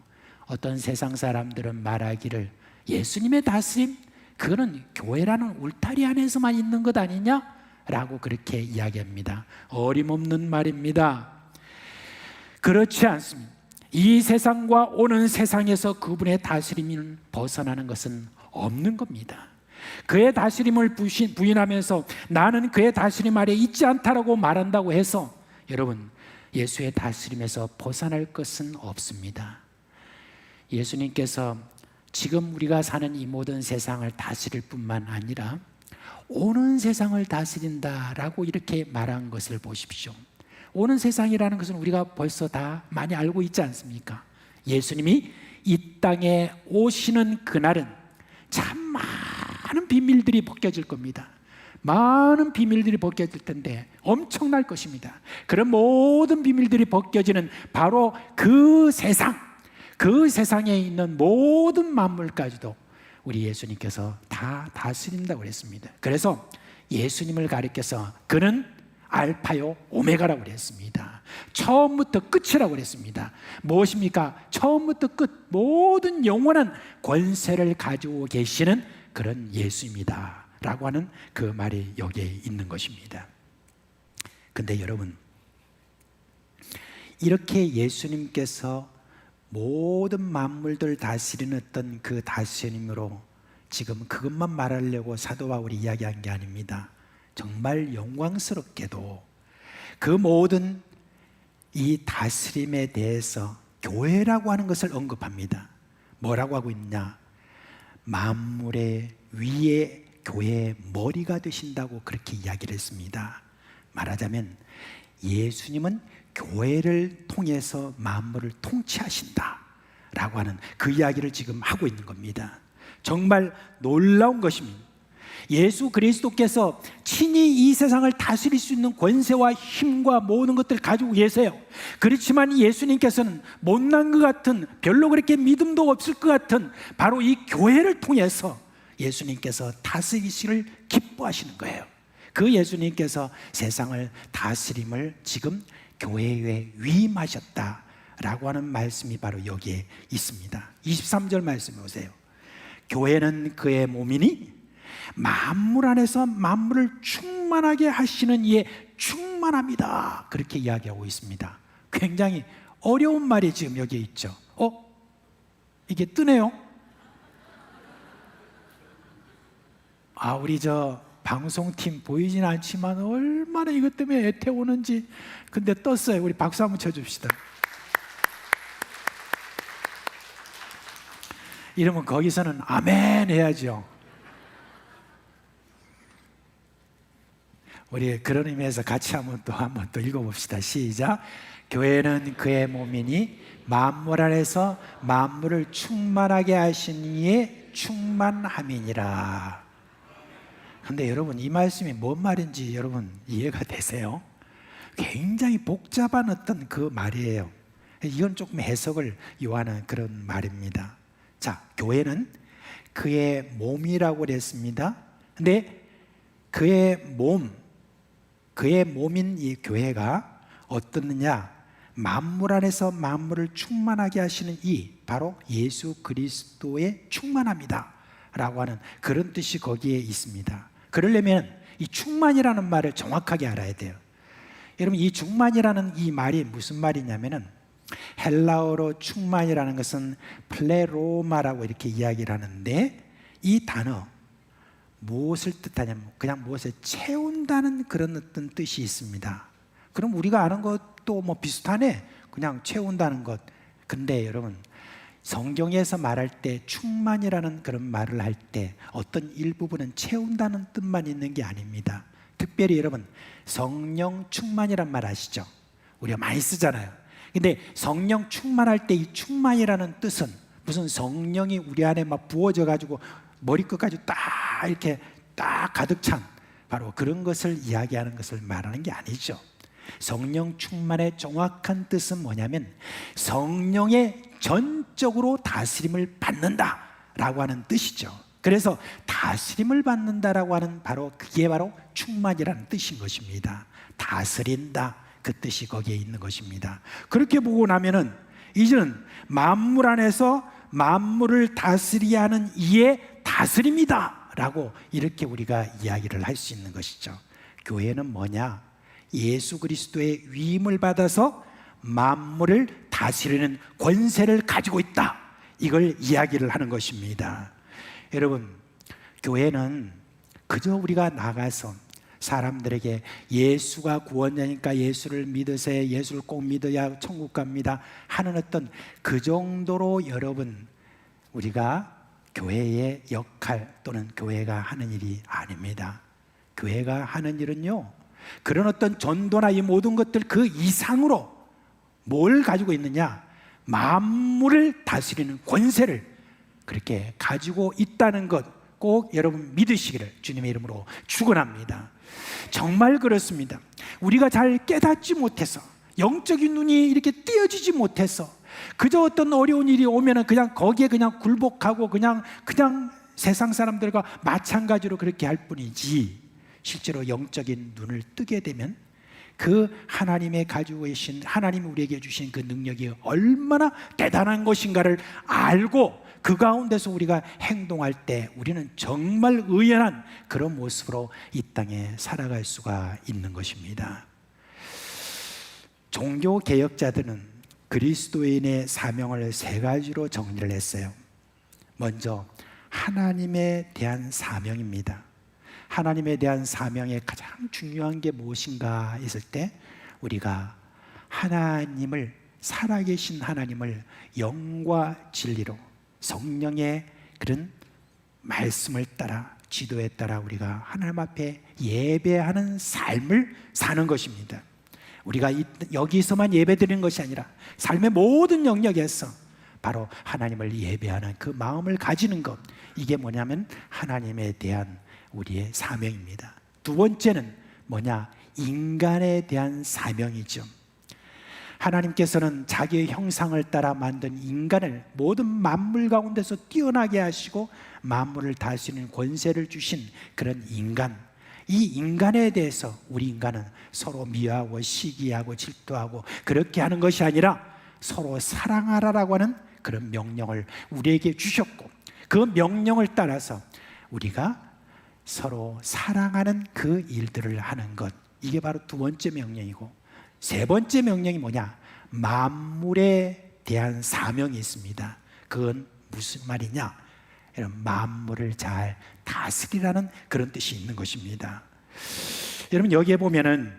어떤 세상 사람들은 말하기를 예수님의 다스림, 그거는 교회라는 울타리 안에서만 있는 것 아니냐라고 그렇게 이야기합니다. 어림없는 말입니다. 그렇지 않습니다. 이 세상과 오는 세상에서 그분의 다스림을 벗어나는 것은 없는 겁니다. 그의 다스림을 부인하면서 나는 그의 다스림 아래 있지 않다라고 말한다고 해서 여러분, 예수의 다스림에서 벗어날 것은 없습니다. 예수님께서 지금 우리가 사는 이 모든 세상을 다스릴 뿐만 아니라 오는 세상을 다스린다라고 이렇게 말한 것을 보십시오. 오는 세상이라는 것은 우리가 벌써 다 많이 알고 있지 않습니까? 예수님이 이 땅에 오시는 그날은 참 많은 비밀들이 벗겨질 겁니다. 많은 비밀들이 벗겨질 텐데 엄청날 것입니다. 그런 모든 비밀들이 벗겨지는 바로 그 세상, 그 세상에 있는 모든 만물까지도 우리 예수님께서 다 다스린다고 그랬습니다. 그래서 예수님을 가리켜서 그는 알파요 오메가라고 그랬습니다. 처음부터 끝이라고 그랬습니다. 무엇입니까? 처음부터 끝, 모든 영원한 권세를 가지고 계시는 그런 예수입니다 라고 하는 그 말이 여기에 있는 것입니다. 근데 여러분, 이렇게 예수님께서 모든 만물들 다스리는 어떤 그 다스림으로 지금 그것만 말하려고 사도 바울이 이야기한 게 아닙니다. 정말 영광스럽게도 그 모든 이 다스림에 대해서 교회라고 하는 것을 언급합니다. 뭐라고 하고 있냐? 만물의 위에 교회의 머리가 되신다고 그렇게 이야기를 했습니다. 말하자면 예수님은 교회를 통해서 만물을 통치하신다 라고 하는 그 이야기를 지금 하고 있는 겁니다. 정말 놀라운 것입니다. 예수 그리스도께서 친히 이 세상을 다스릴 수 있는 권세와 힘과 모든 것들을 가지고 계세요. 그렇지만 예수님께서는 못난 것 같은, 별로 그렇게 믿음도 없을 것 같은 바로 이 교회를 통해서 예수님께서 다스리시를 기뻐하시는 거예요. 그 예수님께서 세상을 다스림을 지금 교회에 위임하셨다라고 하는 말씀이 바로 여기에 있습니다. 23절 말씀에 보세요. 교회는 그의 몸이니 만물 안에서 만물을 충만하게 하시는 이의 충만합니다. 그렇게 이야기하고 있습니다. 굉장히 어려운 말이 지금 여기에 있죠. 이게 뜨네요. 우리 방송팀 보이진 않지만 얼마나 이것 때문에 애태우는지. 근데 떴어요. 우리 박수 한번 쳐줍시다. 이러면 거기서는 아멘 해야죠. 우리 그런 의미에서 같이 한번 또 읽어봅시다. 시작. 교회는 그의 몸이니 만물 안에서 만물을 충만하게 하신 이의 충만함이니라. 그런데 여러분, 이 말씀이 뭔 말인지 여러분 이해가 되세요? 굉장히 복잡한 어떤 그 말이에요. 이건 조금 해석을 요하는 그런 말입니다. 자, 교회는 그의 몸이라고 그랬습니다. 근데 그의 몸인 이 교회가 어떻느냐? 만물 안에서 만물을 충만하게 하시는 이 바로 예수 그리스도의 충만합니다 라고 하는 그런 뜻이 거기에 있습니다. 그러려면 이 충만이라는 말을 정확하게 알아야 돼요. 여러분, 이 충만이라는 이 말이 무슨 말이냐면은 헬라어로 충만이라는 것은 플레로마라고 이렇게 이야기를 하는데, 이 단어 무엇을 뜻하냐면 그냥 무엇을 채운다는 그런 어떤 뜻이 있습니다. 그럼 우리가 아는 것도 뭐 비슷하네, 그냥 채운다는 것. 근데 여러분, 성경에서 말할 때 충만이라는 그런 말을 할 때 어떤 일부분은 채운다는 뜻만 있는 게 아닙니다. 특별히 여러분, 성령 충만이란 말 아시죠? 우리가 많이 쓰잖아요. 근데 성령 충만할 때 이 충만이라는 뜻은 무슨 성령이 우리 안에 막 부어져 가지고 머리끝까지 딱 이렇게 딱 가득 찬 바로 그런 것을 이야기하는 것을 말하는 게 아니죠. 성령 충만의 정확한 뜻은 뭐냐면 성령의 전적으로 다스림을 받는다라고 하는 뜻이죠. 그래서 다스림을 받는다라고 하는 바로 그게 바로 충만이라는 뜻인 것입니다. 다스린다, 그 뜻이 거기에 있는 것입니다. 그렇게 보고 나면은 이제는 만물 안에서 만물을 다스리게 하는 이의 다스림이다 라고 이렇게 우리가 이야기를 할 수 있는 것이죠. 교회는 뭐냐? 예수 그리스도의 위임을 받아서 만물을 다스리는 권세를 가지고 있다, 이걸 이야기를 하는 것입니다. 여러분, 교회는 그저 우리가 나가서 사람들에게 예수가 구원자니까 예수를 믿으세요, 예수를 꼭 믿어야 천국 갑니다 하는 어떤 그 정도로 여러분 우리가 교회의 역할 또는 교회가 하는 일이 아닙니다. 교회가 하는 일은요, 그런 어떤 전도나 이 모든 것들 그 이상으로 뭘 가지고 있느냐? 만물을 다스리는 권세를 그렇게 가지고 있다는 것, 꼭 여러분 믿으시기를 주님의 이름으로 축원합니다. 정말 그렇습니다. 우리가 잘 깨닫지 못해서, 영적인 눈이 이렇게 띄어지지 못해서 그저 어떤 어려운 일이 오면은 그냥 거기에 그냥 굴복하고 그냥 세상 사람들과 마찬가지로 그렇게 할 뿐이지, 실제로 영적인 눈을 뜨게 되면 그 하나님의 가지고 계신, 하나님이 우리에게 주신 그 능력이 얼마나 대단한 것인가를 알고 그 가운데서 우리가 행동할 때 우리는 정말 의연한 그런 모습으로 이 땅에 살아갈 수가 있는 것입니다. 종교 개혁자들은 그리스도인의 사명을 세 가지로 정리를 했어요. 먼저 하나님에 대한 사명입니다. 하나님에 대한 사명의 가장 중요한 게 무엇인가 했을 때, 우리가 하나님을, 살아계신 하나님을 영과 진리로 성령의 그런 말씀을 따라, 지도에 따라 우리가 하나님 앞에 예배하는 삶을 사는 것입니다. 우리가 여기서만 예배드리는 것이 아니라 삶의 모든 영역에서 바로 하나님을 예배하는 그 마음을 가지는 것, 이게 뭐냐면 하나님에 대한 우리의 사명입니다. 두 번째는 뭐냐? 인간에 대한 사명이죠. 하나님께서는 자기의 형상을 따라 만든 인간을 모든 만물 가운데서 뛰어나게 하시고 만물을 다스리는 권세를 주신 그런 인간, 이 인간에 대해서 우리 인간은 서로 미워하고 시기하고 질투하고 그렇게 하는 것이 아니라 서로 사랑하라라고 하는 그런 명령을 우리에게 주셨고, 그 명령을 따라서 우리가 서로 사랑하는 그 일들을 하는 것, 이게 바로 두 번째 명령이고, 세 번째 명령이 뭐냐? 만물에 대한 사명이 있습니다. 그건 무슨 말이냐? 이런 만물을 잘 다스리라는 그런 뜻이 있는 것입니다. 여러분, 여기에 보면은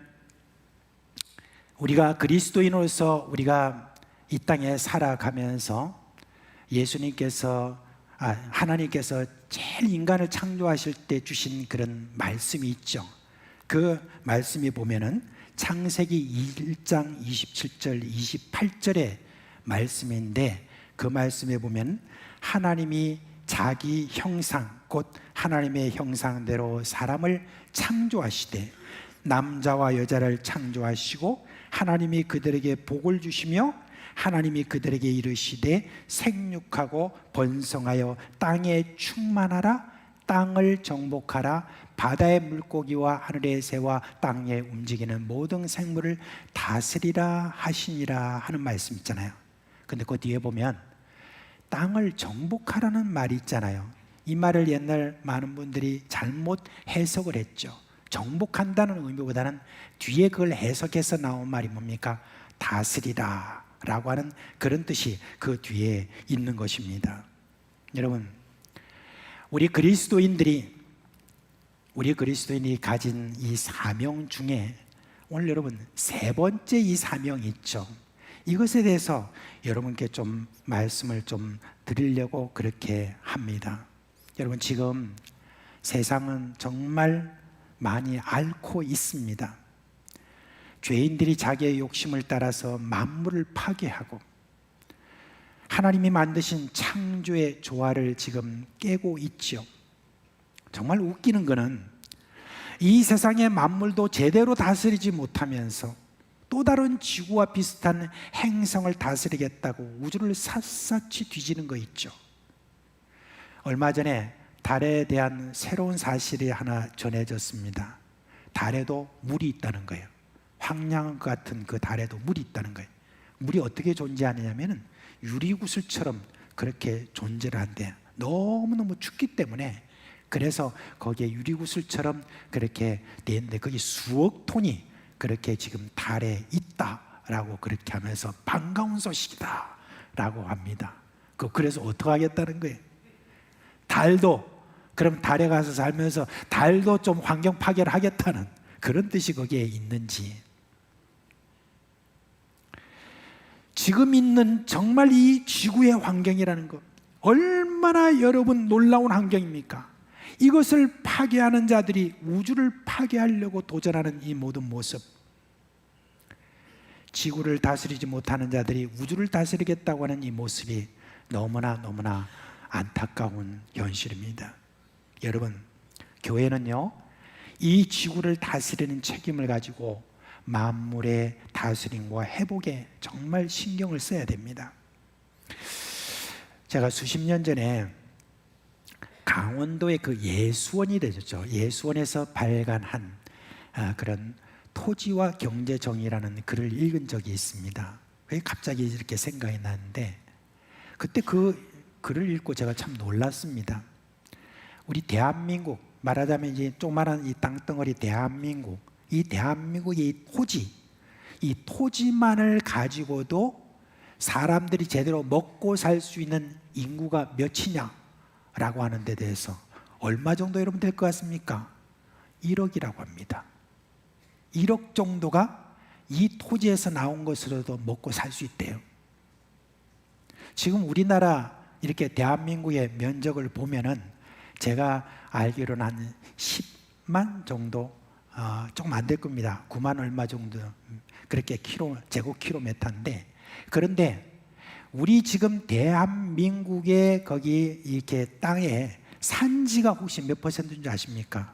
우리가 그리스도인으로서 우리가 이 땅에 살아가면서 하나님께서 제일 인간을 창조하실 때 주신 그런 말씀이 있죠. 그 말씀이 보면은 창세기 1장 27절 28절의 말씀인데, 그 말씀에 보면 하나님이 자기 형상, 곧 하나님의 형상대로 사람을 창조하시되 남자와 여자를 창조하시고 하나님이 그들에게 복을 주시며 하나님이 그들에게 이르시되 생육하고 번성하여 땅에 충만하라, 땅을 정복하라, 바다의 물고기와 하늘의 새와 땅에 움직이는 모든 생물을 다스리라 하시니라 하는 말씀 있잖아요. 근데 그 뒤에 보면 땅을 정복하라는 말이 있잖아요. 이 말을 옛날 많은 분들이 잘못 해석을 했죠. 정복한다는 의미보다는 뒤에 그걸 해석해서 나온 말이 뭡니까? 다스리라 라고 하는 그런 뜻이 그 뒤에 있는 것입니다. 여러분, 우리 그리스도인이 가진 이 사명 중에 오늘 여러분 세 번째 이 사명이 있죠. 이것에 대해서 여러분께 좀 말씀을 좀 드리려고 그렇게 합니다. 여러분, 지금 세상은 정말 많이 앓고 있습니다. 죄인들이 자기의 욕심을 따라서 만물을 파괴하고 하나님이 만드신 창조의 조화를 지금 깨고 있죠. 정말 웃기는 거는 이 세상의 만물도 제대로 다스리지 못하면서 또 다른 지구와 비슷한 행성을 다스리겠다고 우주를 샅샅이 뒤지는 거 있죠. 얼마 전에 달에 대한 새로운 사실이 하나 전해졌습니다. 달에도 물이 있다는 거예요. 황량 같은 그 달에도 물이 있다는 거예요. 물이 어떻게 존재하느냐면 유리구슬처럼 그렇게 존재를 한대요. 너무너무 춥기 때문에. 그래서 거기에 유리구슬처럼 그렇게 돼 있는데 거기 수억 톤이 그렇게 지금 달에 있다라고 그렇게 하면서 반가운 소식이다 라고 합니다. 그래서 어떻게 하겠다는 거예요? 그럼 달에 가서 살면서 달도 좀 환경 파괴를 하겠다는 그런 뜻이 거기에 있는지. 지금 있는 정말 이 지구의 환경이라는 것, 얼마나 여러분 놀라운 환경입니까? 이것을 파괴하는 자들이 우주를 파괴하려고 도전하는 이 모든 모습, 지구를 다스리지 못하는 자들이 우주를 다스리겠다고 하는 이 모습이 너무나 안타까운 현실입니다. 여러분, 교회는요, 이 지구를 다스리는 책임을 가지고 만물의 다스림과 회복에 정말 신경을 써야 됩니다. 제가 수십 년 전에 강원도의 그 예수원이 되죠. 예수원에서 발간한 그런 토지와 경제 정의라는 글을 읽은 적이 있습니다. 그게 갑자기 이렇게 생각이 나는데, 그때 그 글을 읽고 제가 참 놀랐습니다. 우리 대한민국, 말하자면 이제 조그마한 이 땅덩어리 대한민국, 이 대한민국의 이 토지만을 가지고도 사람들이 제대로 먹고 살 수 있는 인구가 몇이냐라고 하는 데 대해서 얼마 정도 여러분 될 것 같습니까? 1억이라고 합니다. 1억 정도가 이 토지에서 나온 것으로도 먹고 살 수 있대요. 지금 우리나라 이렇게 대한민국의 면적을 보면은 제가 알기로는 한 10만 정도, 조금 안 될 겁니다. 9만 얼마 정도, 그렇게 제곱킬로미터인데, 그런데 우리 지금 대한민국의 거기 이렇게 땅에 산지가 혹시 몇 퍼센트인지 아십니까?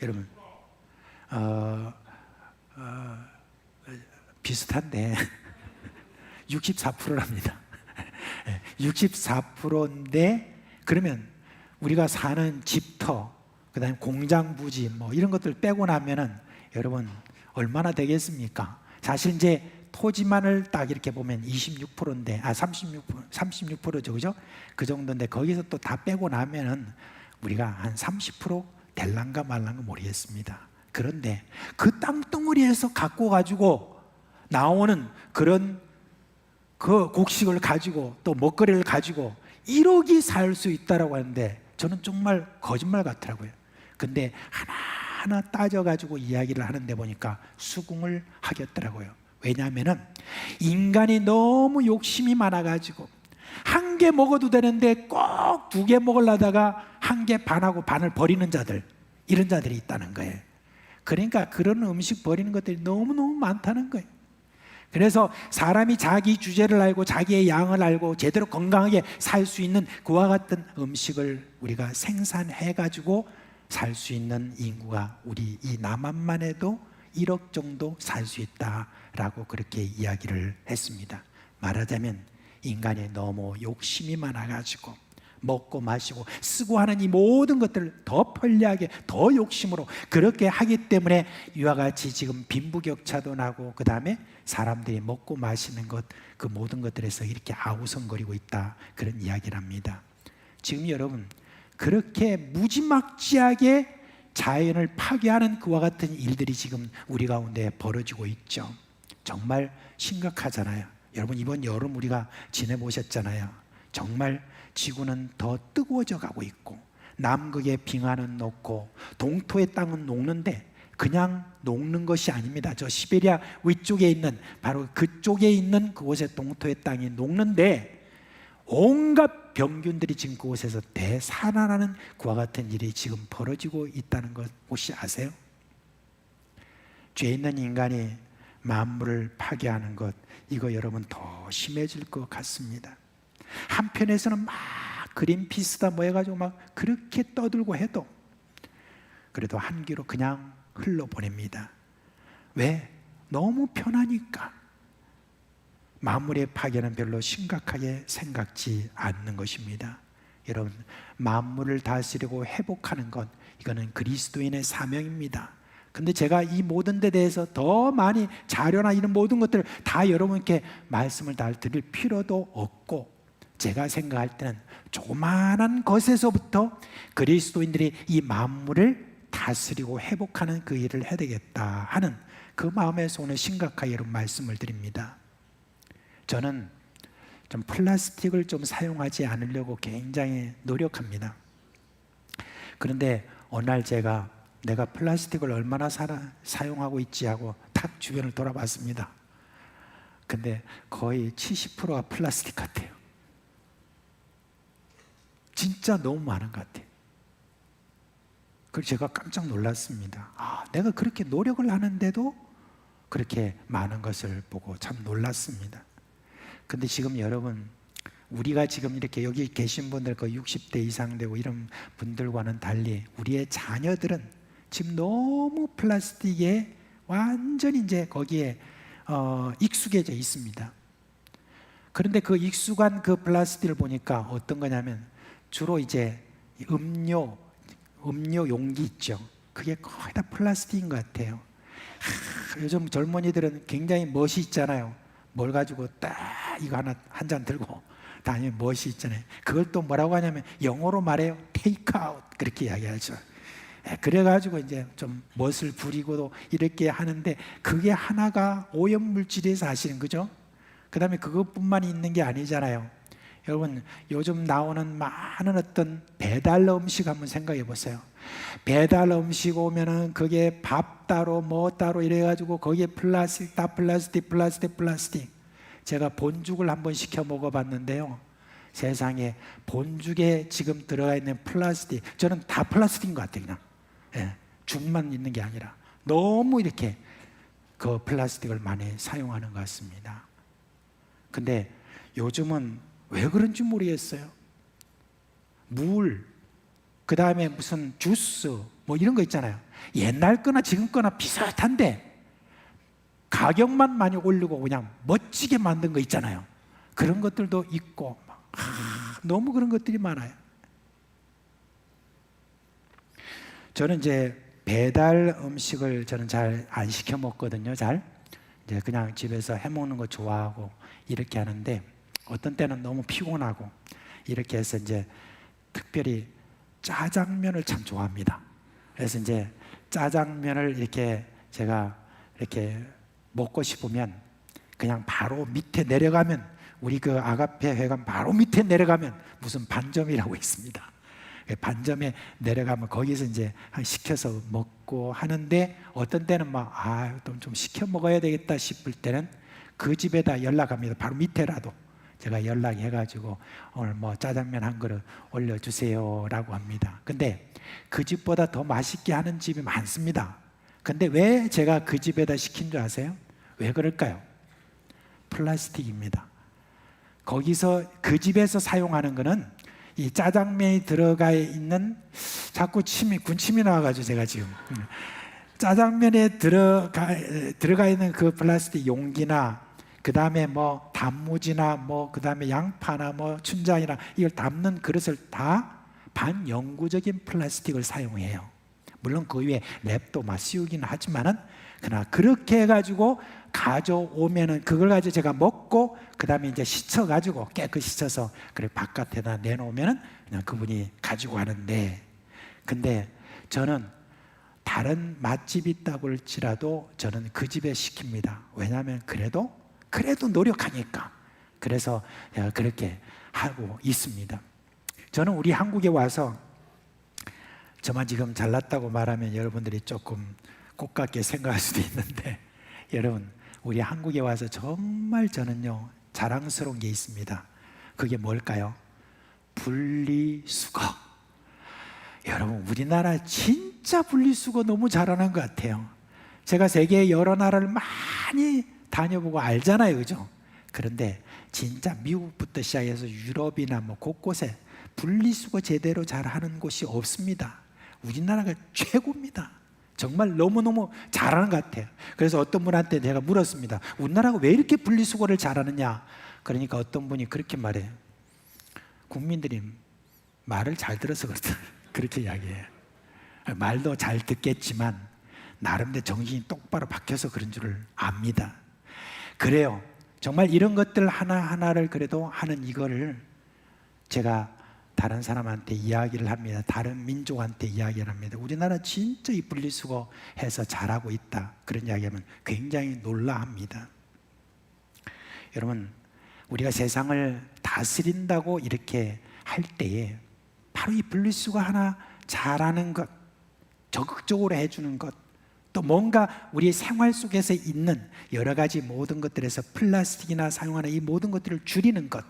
여러분, 비슷한데 64%랍니다. 64%인데, 그러면 우리가 사는 집터, 그다음에 공장 부지 뭐 이런 것들 빼고 나면은 여러분 얼마나 되겠습니까? 사실 이제 토지만을 딱 이렇게 보면 26%인데 36%죠, 그죠? 그 정도인데 거기서 또 다 빼고 나면은 우리가 한 30% 될란가 말란가 모르겠습니다. 그런데 그 땅덩어리에서 갖고 가지고 나오는 그런 그 곡식을 가지고 또 먹거리를 가지고 1억이 살 수 있다라고 하는데 저는 정말 거짓말 같더라고요. 근데 하나하나 따져가지고 이야기를 하는데 보니까 수긍을 하겠더라고요. 왜냐하면은 인간이 너무 욕심이 많아가지고 한 개 먹어도 되는데 꼭 2개 먹으려다가 1개 반하고 반을 버리는 자들, 이런 자들이 있다는 거예요. 그러니까 그런 음식 버리는 것들이 너무너무 많다는 거예요. 그래서 사람이 자기 주제를 알고 자기의 양을 알고 제대로 건강하게 살 수 있는 그와 같은 음식을 우리가 생산해 가지고 살 수 있는 인구가 우리 이 남한만 해도 1억 정도 살 수 있다라고 그렇게 이야기를 했습니다. 말하자면 인간이 너무 욕심이 많아가지고 먹고 마시고 쓰고 하는 이 모든 것들을 더 편리하게 더 욕심으로 그렇게 하기 때문에 이와 같이 지금 빈부격차도 나고, 그 다음에 사람들이 먹고 마시는 것, 그 모든 것들에서 이렇게 아우성거리고 있다, 그런 이야기를 합니다. 지금 여러분, 그렇게 무지막지하게 자연을 파괴하는 그와 같은 일들이 지금 우리 가운데 벌어지고 있죠. 정말 심각하잖아요. 여러분, 이번 여름 우리가 지내보셨잖아요. 정말 지구는 더 뜨거워져 가고 있고, 남극의 빙하는 녹고 동토의 땅은 녹는데 그냥 녹는 것이 아닙니다. 저 시베리아 위쪽에 있는 바로 그쪽에 있는 그곳의 동토의 땅이 녹는데 온갖 병균들이 지금 그곳에서 대산화하는 그와 같은 일이 지금 벌어지고 있다는 것 혹시 아세요? 죄 있는 인간이 만물을 파괴하는 것, 이거 여러분 더 심해질 것 같습니다. 한편에서는 막 그린피스다 뭐 해가지고 막 그렇게 떠들고 해도 그래도 한 귀로 그냥 흘러보냅니다. 왜? 너무 편하니까. 만물의 파괴는 별로 심각하게 생각지 않는 것입니다. 여러분, 만물을 다스리고 회복하는 것, 이거는 그리스도인의 사명입니다. 근데 제가 이 모든 데 대해서 더 많이 자료나 이런 모든 것들을 다 여러분께 말씀을 다 드릴 필요도 없고, 제가 생각할 때는 조그마한 것에서부터 그리스도인들이 이 만물을 다스리고 회복하는 그 일을 해야 되겠다 하는 그 마음에서 오늘 심각하게 여러분 말씀을 드립니다. 저는 좀 플라스틱을 좀 사용하지 않으려고 굉장히 노력합니다. 그런데 어느 날 내가 플라스틱을 얼마나 사용하고 있지 하고 탁 주변을 돌아봤습니다. 근데 거의 70%가 플라스틱 같아요. 진짜 너무 많은 것 같아요. 그래서 제가 깜짝 놀랐습니다. 내가 그렇게 노력을 하는데도 그렇게 많은 것을 보고 참 놀랐습니다. 근데 지금 여러분, 우리가 지금 이렇게 여기 계신 분들 거의 60대 이상 되고 이런 분들과는 달리 우리의 자녀들은 지금 너무 플라스틱에 완전히 이제 거기에 익숙해져 있습니다. 그런데 그 익숙한 그 플라스틱을 보니까 어떤 거냐면 주로 이제 음료 용기 있죠. 그게 거의 다 플라스틱인 것 같아요. 요즘 젊은이들은 굉장히 멋이 있잖아요. 뭘 가지고 딱 이거 하나 한 잔 들고 다니면 멋이 있잖아요. 그걸 또 뭐라고 하냐면 영어로 말해요. 테이크아웃 그렇게 이야기하죠. 그래가지고 이제 좀 멋을 부리고도 이렇게 하는데 그게 하나가 오염물질이 사실은 그죠? 그 다음에 그것뿐만 있는 게 아니잖아요. 여러분 요즘 나오는 많은 어떤 배달 음식 한번 생각해 보세요. 배달 음식 오면은 그게 밥 따로 뭐 따로 이래가지고 거기에 플라스틱 다 플라스틱. 제가 본죽을 한번 시켜 먹어봤는데요. 세상에 본죽에 지금 들어가 있는 플라스틱 저는 다 플라스틱인 것 같아요. 그냥 죽만 있는 게 아니라 너무 이렇게 그 플라스틱을 많이 사용하는 것 같습니다. 근데 요즘은 왜 그런지 모르겠어요. 물, 그 다음에 무슨 주스 뭐 이런 거 있잖아요. 옛날 거나 지금 거나 비슷한데 가격만 많이 올리고 그냥 멋지게 만든 거 있잖아요. 그런 것들도 있고 너무 그런 것들이 많아요. 저는 이제 배달 음식을 저는 잘 안 시켜 먹거든요. 잘 이제 그냥 집에서 해 먹는 거 좋아하고 이렇게 하는데 어떤 때는 너무 피곤하고 이렇게 해서 이제 특별히 짜장면을 참 좋아합니다. 그래서 이제 짜장면을 이렇게 제가 이렇게 먹고 싶으면 그냥 바로 밑에 내려가면 우리 그 아가페 회관 바로 밑에 내려가면 무슨 반점이라고 있습니다. 반점에 내려가면 거기서 이제 시켜서 먹고 하는데 어떤 때는 좀 시켜 먹어야 되겠다 싶을 때는 그 집에다 연락합니다. 바로 밑에라도 제가 연락해가지고 오늘 뭐 짜장면 한 그릇 올려주세요라고 합니다. 근데 그 집보다 더 맛있게 하는 집이 많습니다. 근데 왜 제가 그 집에다 시킨 줄 아세요? 왜 그럴까요? 플라스틱입니다. 거기서 그 집에서 사용하는 거는 이 짜장면이 들어가 있는 자꾸 군침이 나와가지고 제가 지금 짜장면에 들어가 있는 그 플라스틱 용기나 그 다음에 뭐 단무지나 뭐 그 다음에 양파나 뭐 춘장이나 이걸 담는 그릇을 다 반영구적인 플라스틱을 사용해요. 물론 그 위에 랩도 막 씌우기는 하지만은 그러나 그렇게 해가지고 가져오면은 그걸 가지고 제가 먹고 그 다음에 이제 씻어가지고 깨끗이 씻어서 그래 바깥에다 내놓으면은 그냥 그분이 가지고 가는데 근데 저는 다른 맛집이 있다고 할지라도 저는 그 집에 시킵니다. 왜냐하면 그래도 노력하니까. 그래서 제가 그렇게 하고 있습니다. 저는 우리 한국에 와서 저만 지금 잘났다고 말하면 여러분들이 조금 꽃같게 생각할 수도 있는데 여러분 우리 한국에 와서 정말 저는요 자랑스러운 게 있습니다. 그게 뭘까요? 분리수거. 여러분 우리나라 진짜 분리수거 너무 잘하는 것 같아요. 제가 세계 여러 나라를 많이 다녀보고 알잖아요, 그죠? 그런데 진짜 미국부터 시작해서 유럽이나 뭐 곳곳에 분리수거 제대로 잘하는 곳이 없습니다. 우리나라가 최고입니다. 정말 너무너무 잘하는 것 같아요. 그래서 어떤 분한테 제가 물었습니다. 우리나라가 왜 이렇게 분리수거를 잘하느냐? 그러니까 어떤 분이 그렇게 말해요. 국민들이 말을 잘 들어서 그렇다. 그렇게 이야기해요. 말도 잘 듣겠지만 나름대로 정신이 똑바로 박혀서 그런 줄을 압니다. 그래요. 정말 이런 것들 하나하나를 그래도 하는 이거를 제가 다른 사람한테 이야기를 합니다. 다른 민족한테 이야기를 합니다. 우리나라 진짜 이 분리수거 해서 잘하고 있다. 그런 이야기하면 굉장히 놀라합니다. 여러분, 우리가 세상을 다스린다고 이렇게 할 때에 바로 이 분리수거 하나 잘하는 것, 적극적으로 해주는 것, 또 뭔가 우리 생활 속에서 있는 여러 가지 모든 것들에서 플라스틱이나 사용하는 이 모든 것들을 줄이는 것,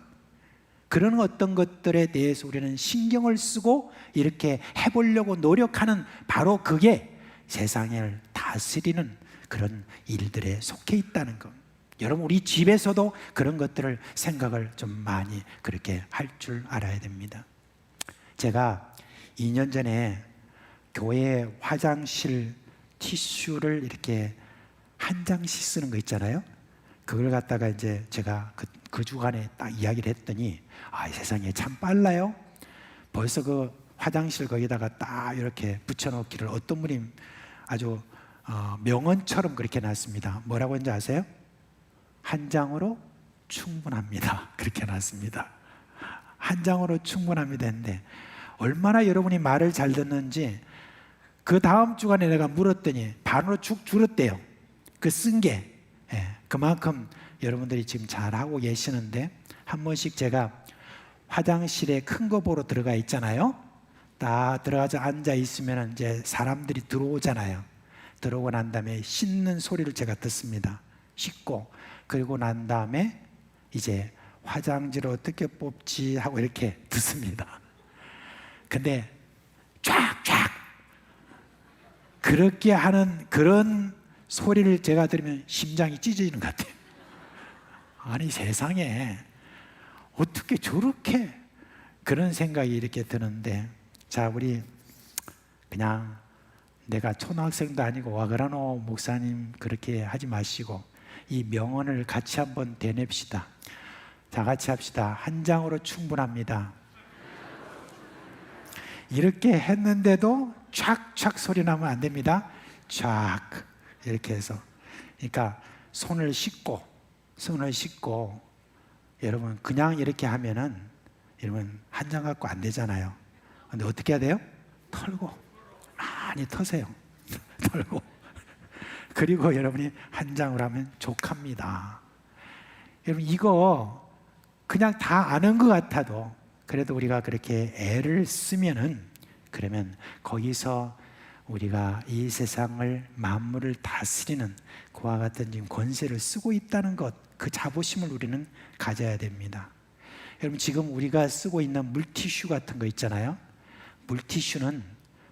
그런 어떤 것들에 대해서 우리는 신경을 쓰고 이렇게 해보려고 노력하는 바로 그게 세상을 다스리는 그런 일들에 속해 있다는 것. 여러분 우리 집에서도 그런 것들을 생각을 좀 많이 그렇게 할 줄 알아야 됩니다. 제가 2년 전에 교회 화장실 티슈를 이렇게 한 장씩 쓰는 거 있잖아요. 그걸 갖다가 이제 제가 그 주간에 딱 이야기를 했더니 세상에 참 빨라요. 벌써 그 화장실 거기다가 딱 이렇게 붙여놓기를 어떤 분이 아주 명언처럼 그렇게 놨습니다. 뭐라고 했는지 아세요? 한 장으로 충분합니다. 그렇게 놨습니다. 한 장으로 충분합니다 했는데 얼마나 여러분이 말을 잘 듣는지 그 다음 주간에 내가 물었더니 반으로 쭉 줄었대요. 그 쓴 게 그만큼 여러분들이 지금 잘하고 계시는데 한 번씩 제가 화장실에 큰 거 보러 들어가 있잖아요. 딱 들어가서 앉아 있으면 이제 사람들이 들어오잖아요. 들어오고 난 다음에 씻는 소리를 제가 듣습니다. 씻고 그리고 난 다음에 이제 화장지를 어떻게 뽑지 하고 이렇게 듣습니다. 근데 쫙쫙 그렇게 하는 그런 소리를 제가 들으면 심장이 찢어지는 것 같아요. 아니 세상에 어떻게 저렇게 그런 생각이 이렇게 드는데 자 우리 그냥 내가 초등학생도 아니고 와그라노 목사님 그렇게 하지 마시고 이 명언을 같이 한번 되냅시다. 자 같이 합시다. 한 장으로 충분합니다. 이렇게 했는데도 촥촥 소리 나면 안 됩니다. 촥 이렇게 해서 그러니까 손을 씻고 여러분 그냥 이렇게 하면은 여러분 한 장 갖고 안 되잖아요. 근데 어떻게 해야 돼요? 털고 많이 터세요. 털고 그리고 여러분이 한 장으로 하면 족합니다. 여러분 이거 그냥 다 아는 것 같아도 그래도 우리가 그렇게 애를 쓰면은 그러면 거기서 우리가 이 세상을 만물을 다스리는 그와 같은 지금 권세를 쓰고 있다는 것, 그 자부심을 우리는 가져야 됩니다. 여러분 지금 우리가 쓰고 있는 물티슈 같은 거 있잖아요. 물티슈는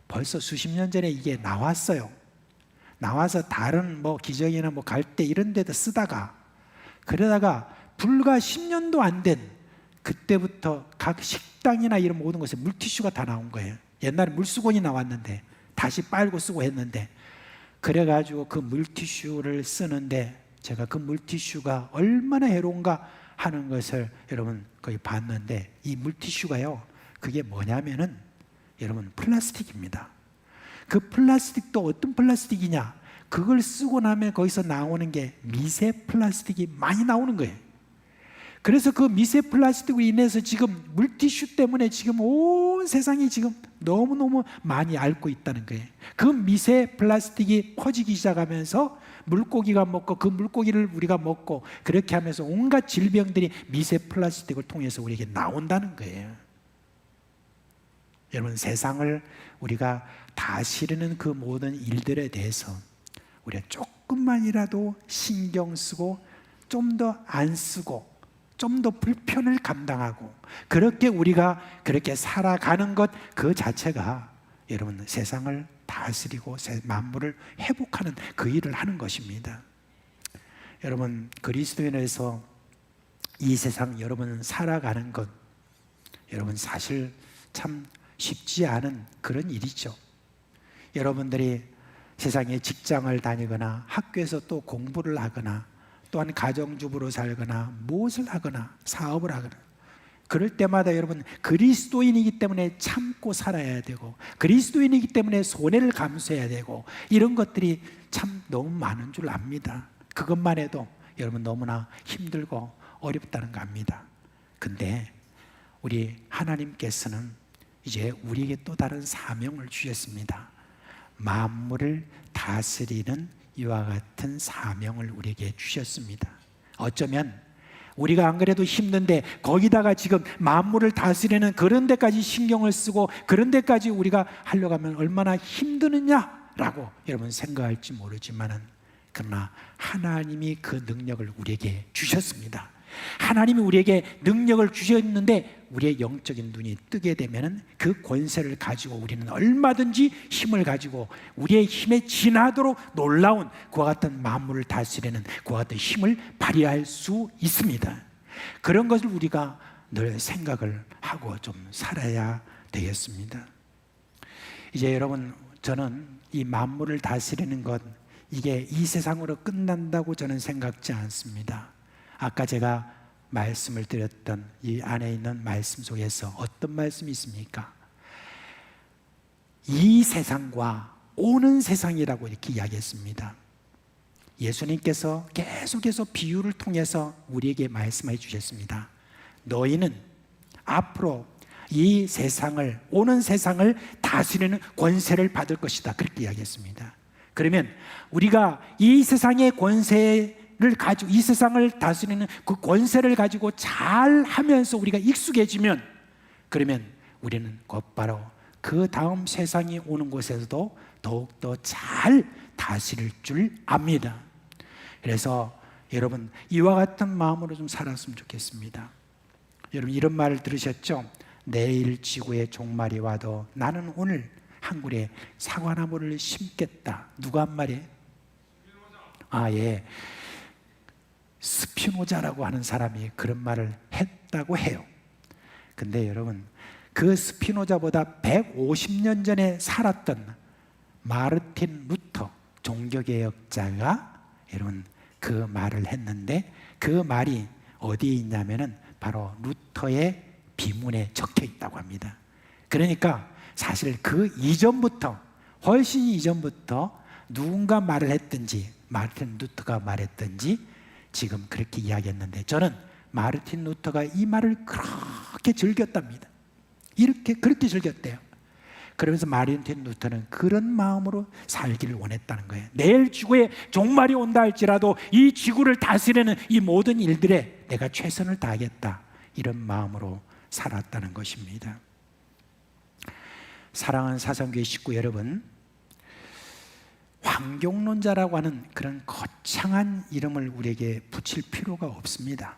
벌써 수십 년 전에 이게 나왔어요. 나와서 다른 뭐 기저귀나 뭐 갈대 이런 데다 쓰다가 그러다가 불과 10년도 안 된 그때부터 각 식당이나 이런 모든 곳에 물티슈가 다 나온 거예요. 옛날에 물수건이 나왔는데 다시 빨고 쓰고 했는데 그래가지고 그 물티슈를 쓰는데 제가 그 물티슈가 얼마나 해로운가 하는 것을 여러분 거기 봤는데 이 물티슈가요 그게 뭐냐면은 여러분 플라스틱입니다. 그 플라스틱도 어떤 플라스틱이냐 그걸 쓰고 나면 거기서 나오는 게 미세 플라스틱이 많이 나오는 거예요. 그래서 그 미세 플라스틱으로 인해서 지금 물티슈 때문에 지금 온 세상이 지금 너무너무 많이 앓고 있다는 거예요. 그 미세 플라스틱이 퍼지기 시작하면서 물고기가 먹고 그 물고기를 우리가 먹고 그렇게 하면서 온갖 질병들이 미세 플라스틱을 통해서 우리에게 나온다는 거예요. 여러분 세상을 우리가 다스리는 그 모든 일들에 대해서 우리가 조금만이라도 신경 쓰고 좀 더 안 쓰고 좀 더 불편을 감당하고 그렇게 우리가 그렇게 살아가는 것 그 자체가 여러분 세상을 다스리고 만물을 회복하는 그 일을 하는 것입니다. 여러분 그리스도인에서 이 세상 여러분 살아가는 것 여러분 사실 참 쉽지 않은 그런 일이죠. 여러분들이 세상에 직장을 다니거나 학교에서 또 공부를 하거나 또한 가정주부로 살거나 무엇을 하거나 사업을 하거나 그럴 때마다 여러분 그리스도인이기 때문에 참고 살아야 되고 그리스도인이기 때문에 손해를 감수해야 되고 이런 것들이 참 너무 많은 줄 압니다. 그것만 해도 여러분 너무나 힘들고 어렵다는 거 압니다. 근데 우리 하나님께서는 이제 우리에게 또 다른 사명을 주셨습니다. 만물을 다스리는 이와 같은 사명을 우리에게 주셨습니다. 어쩌면 우리가 안 그래도 힘든데 거기다가 지금 만물을 다스리는 그런 데까지 신경을 쓰고 그런 데까지 우리가 하려고 하면 얼마나 힘드느냐라고 여러분 생각할지 모르지만은 그러나 하나님이 그 능력을 우리에게 주셨습니다. 하나님이 우리에게 능력을 주셨는데 우리의 영적인 눈이 뜨게 되면 그 권세를 가지고 우리는 얼마든지 힘을 가지고 우리의 힘에 지나도록 놀라운 그와 같은 만물을 다스리는 그와 같은 힘을 발휘할 수 있습니다. 그런 것을 우리가 늘 생각을 하고 좀 살아야 되겠습니다. 이제 여러분, 저는 이 만물을 다스리는 것, 이게 이 세상으로 끝난다고 저는 생각지 않습니다. 아까 제가 말씀을 드렸던 이 안에 있는 말씀 속에서 어떤 말씀이 있습니까? 이 세상과 오는 세상이라고 이렇게 이야기했습니다. 예수님께서 계속해서 비유를 통해서 우리에게 말씀해 주셨습니다. 너희는 앞으로 이 세상을, 오는 세상을 다스리는 권세를 받을 것이다, 그렇게 이야기했습니다. 그러면 우리가 이 세상의 권세를 가지고, 이 세상을 다스리는 그 권세를 가지고 잘 하면서 우리가 익숙해지면, 그러면 우리는 곧바로 그 다음 세상이 오는 곳에서도 더욱더 잘 다스릴 줄 압니다. 그래서 여러분, 이와 같은 마음으로 좀 살았으면 좋겠습니다. 여러분, 이런 말을 들으셨죠? 내일 지구의 종말이 와도 나는 오늘 한 그루의 사과나무를 심겠다. 누가 한 말이에요? 예. 스피노자라고 하는 사람이 그런 말을 했다고 해요. 근데 여러분, 그 스피노자보다 150년 전에 살았던 마르틴 루터 종교개혁자가 여러분 그 말을 했는데, 그 말이 어디에 있냐면은 바로 루터의 비문에 적혀 있다고 합니다. 그러니까 사실 그 이전부터, 훨씬 이전부터 누군가 말을 했든지, 마르틴 루터가 말했든지 지금 그렇게 이야기했는데, 저는 마르틴 루터가 이 말을 그렇게 즐겼답니다. 그렇게 즐겼대요. 그러면서 마르틴 루터는 그런 마음으로 살기를 원했다는 거예요. 내일 지구에 종말이 온다 할지라도 이 지구를 다스리는 이 모든 일들에 내가 최선을 다하겠다, 이런 마음으로 살았다는 것입니다. 사랑하는 사상교회 식구 여러분, 환경론자라고 하는 그런 거창한 이름을 우리에게 붙일 필요가 없습니다.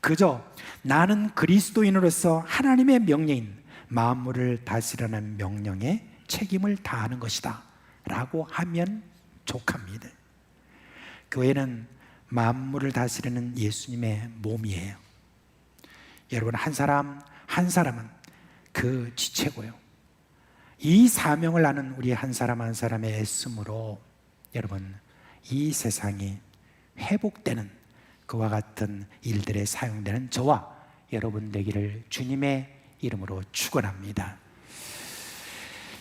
그저 나는 그리스도인으로서 하나님의 명령인 만물을 다스리라는 명령에 책임을 다하는 것이다 라고 하면 족합니다. 교회는 만물을 다스리는 예수님의 몸이에요. 여러분, 한 사람 한 사람은 그 지체고요. 이 사명을 아는 우리 한 사람 한 사람의 애씀으로 여러분, 이 세상이 회복되는 그와 같은 일들에 사용되는 저와 여러분 되기를 주님의 이름으로 축원합니다.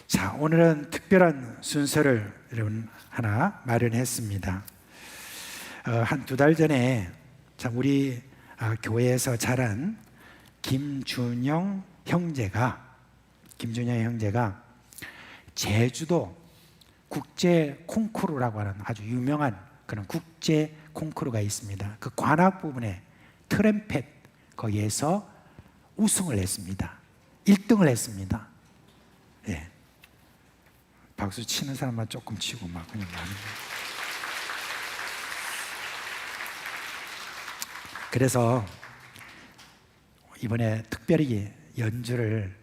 자, 오늘은 특별한 순서를 여러분 하나 마련했습니다. 한 두 달 전에 우리 교회에서 자란 김준영 형제가 제주도 국제 콩쿠르라고 하는 아주 유명한 그런 국제 콩쿠르가 있습니다. 그 관악 부분에 트럼펫, 거기에서 우승을 했습니다. 1등을 했습니다. 예. 박수 치는 사람만 조금 치고 막 그냥 많이. 그래서 이번에 특별히 연주를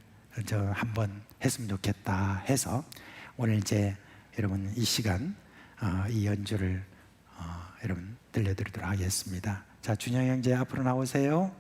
한번 했으면 좋겠다 해서 오늘 이제 여러분 이 시간 이 연주를 여러분 들려드리도록 하겠습니다. 자, 준영 형제 앞으로 나오세요.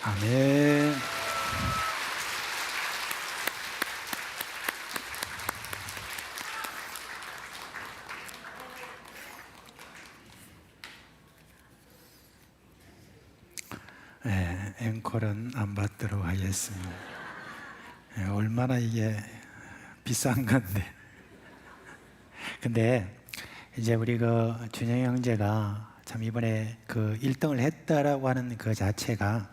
아멘. 네, 앵콜은 안 받도록 하겠습니다. 네, 얼마나 이게 비싼 건데. 근데 이제 우리 그 준영 형제가 참 이번에 그 1등을 했다라고 하는 그 자체가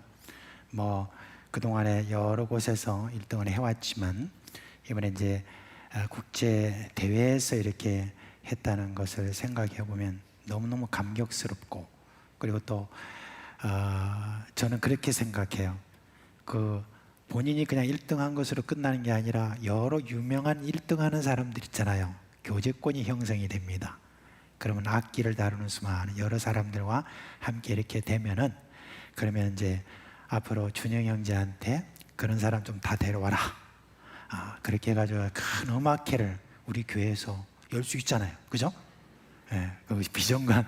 뭐 그동안에 여러 곳에서 1등을 해왔지만 이번에 이제 국제 대회에서 이렇게 했다는 것을 생각해 보면 너무너무 감격스럽고, 그리고 또 저는 그렇게 생각해요. 그 본인이 그냥 1등한 것으로 끝나는 게 아니라 여러 유명한 1등하는 사람들 있잖아요. 교제권이 형성이 됩니다. 그러면 악기를 다루는 수많은 여러 사람들과 함께 이렇게 되면은, 그러면 이제 앞으로 준영 형제한테 그런 사람 좀 다 데려와라. 그렇게 해가지고 큰 음악회를 우리 교회에서 열 수 있잖아요. 그죠? 예, 그 비전관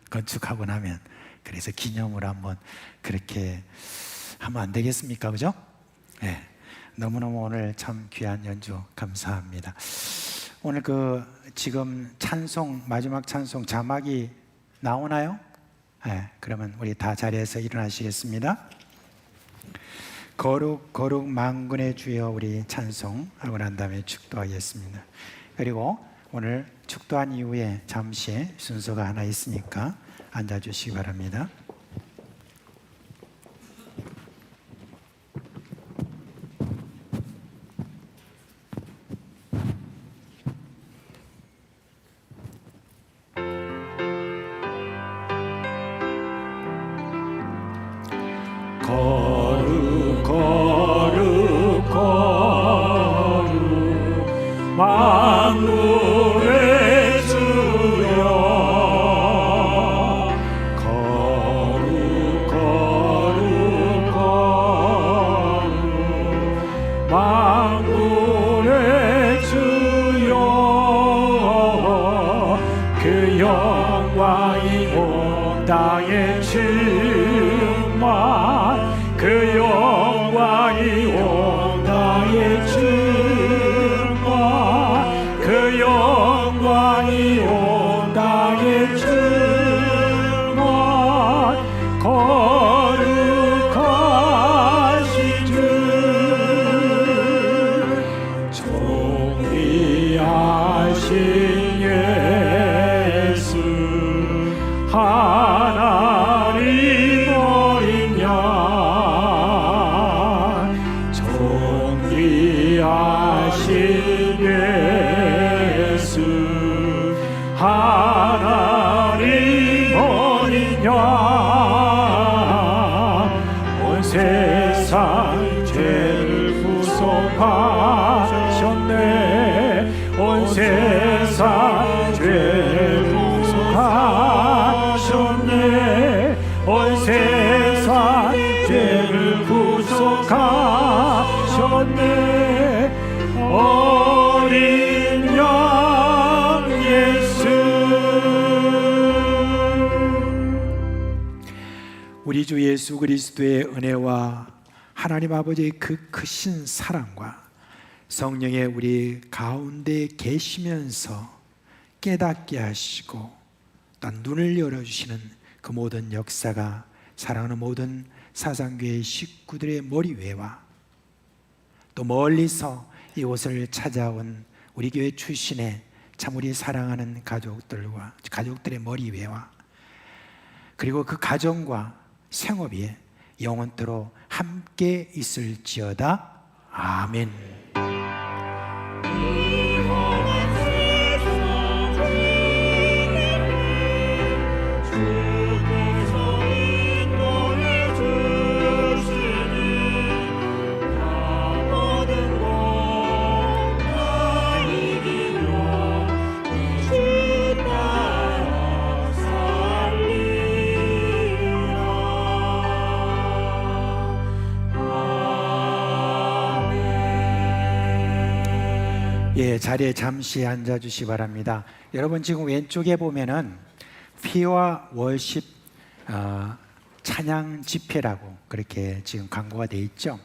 건축하고 나면 그래서 기념으로 한번 그렇게 하면 안 되겠습니까? 그죠? 예, 너무너무 오늘 참 귀한 연주 감사합니다. 오늘 그 지금 찬송, 마지막 찬송 자막이 나오나요? 예, 그러면 우리 다 자리에서 일어나시겠습니다. 거룩 거룩 만군의 주여, 우리 찬송하고 난 다음에 축도하겠습니다. 그리고 오늘 축도한 이후에 잠시 순서가 하나 있으니까 앉아주시기 바랍니다. 거룩 거룩 거룩 만군의 주여, 거룩 거룩 거룩 만군의 주여, 그 영광이 온 땅에 충만, 그 영광이 온 땅에 충만, 그 영광이 온 땅에 충만, 거룩하신 주, 존귀하신 예수, 하나님 어린 양, 존귀하신 예수, 하나님 어린 양, 온 세상 죄를 구속하셨네, 온 세상 죄를 구속하셨네, 온 세상 죄를 구속하셨네, 어린 양 예수. 우리 주 예수 그리스도의 은혜와 하나님 아버지의 그 크신 사랑과 성령의 우리 가운데 계시면서 깨닫게 하시고 또 눈을 열어주시는 그 모든 역사가 사랑하는 모든 사상교회 식구들의 머리 위에와 또 멀리서 이곳을 찾아온 우리 교회 출신의 참 우리 사랑하는 가족들과 가족들의 머리 위에와 그리고 그 가정과 생업이 영원토록 함께 있을지어다. 아멘. 예, 자리에 잠시 앉아주시기 바랍니다. 여러분 지금 왼쪽에 보면은 피와 월십 찬양 집회라고 그렇게 지금 광고가 돼 있죠.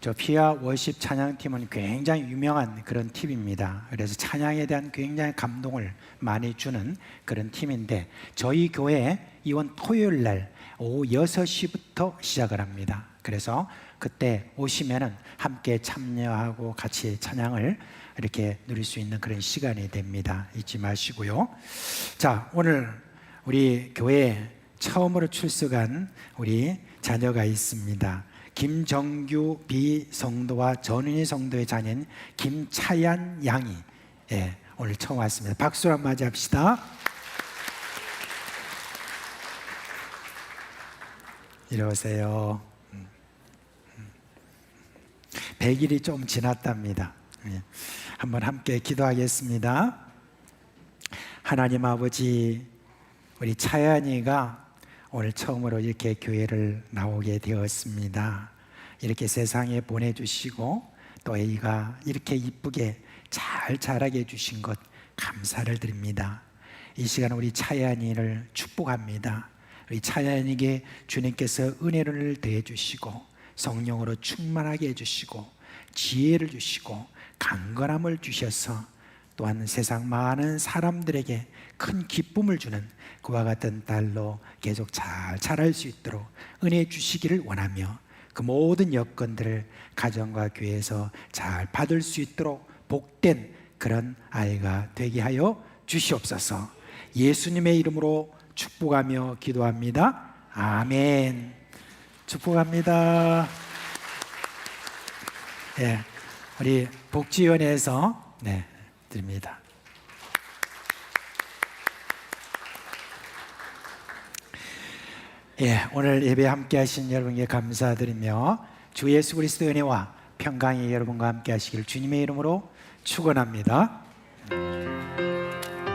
저 피아 워십 찬양팀은 굉장히 유명한 그런 팀입니다. 그래서 찬양에 대한 굉장히 감동을 많이 주는 그런 팀인데, 저희 교회 이번 토요일 날 오후 6시부터 시작을 합니다. 그래서 그때 오시면은 함께 참여하고 같이 찬양을 이렇게 누릴 수 있는 그런 시간이 됩니다. 잊지 마시고요. 자, 오늘 우리 교회에 처음으로 출석한 우리 자녀가 있습니다. 김정규 비 성도와 전은희 성도의 자녀인 김차연 양이 오늘 처음 왔습니다. 박수로 한번 맞이합시다. 이리 오세요. 100일이 좀 지났답니다. 한번 함께 기도하겠습니다. 하나님 아버지, 우리 차연이가 오늘 처음으로 이렇게 교회를 나오게 되었습니다. 이렇게 세상에 보내주시고 또 A가 이렇게 이쁘게 잘 자라게 해주신 것 감사를 드립니다. 이 시간 우리 차연이를 축복합니다. 우리 차연이에게 주님께서 은혜를 더해 주시고 성령으로 충만하게 해주시고 지혜를 주시고 강건함을 주셔서 또한 세상 많은 사람들에게 큰 기쁨을 주는 그와 같은 딸로 계속 잘 자랄 수 있도록 은혜 주시기를 원하며, 그 모든 여건들을 가정과 교회에서 잘 받을 수 있도록 복된 그런 아이가 되게 하여 주시옵소서. 예수님의 이름으로 축복하며 기도합니다. 아멘. 축복합니다. 우리 복지위원회에서 드립니다. 오늘 예배 함께 하신 여러분께 감사드리며 주 예수 그리스도의 은혜와 평강이 여러분과 함께 하시길 주님의 이름으로 축원합니다.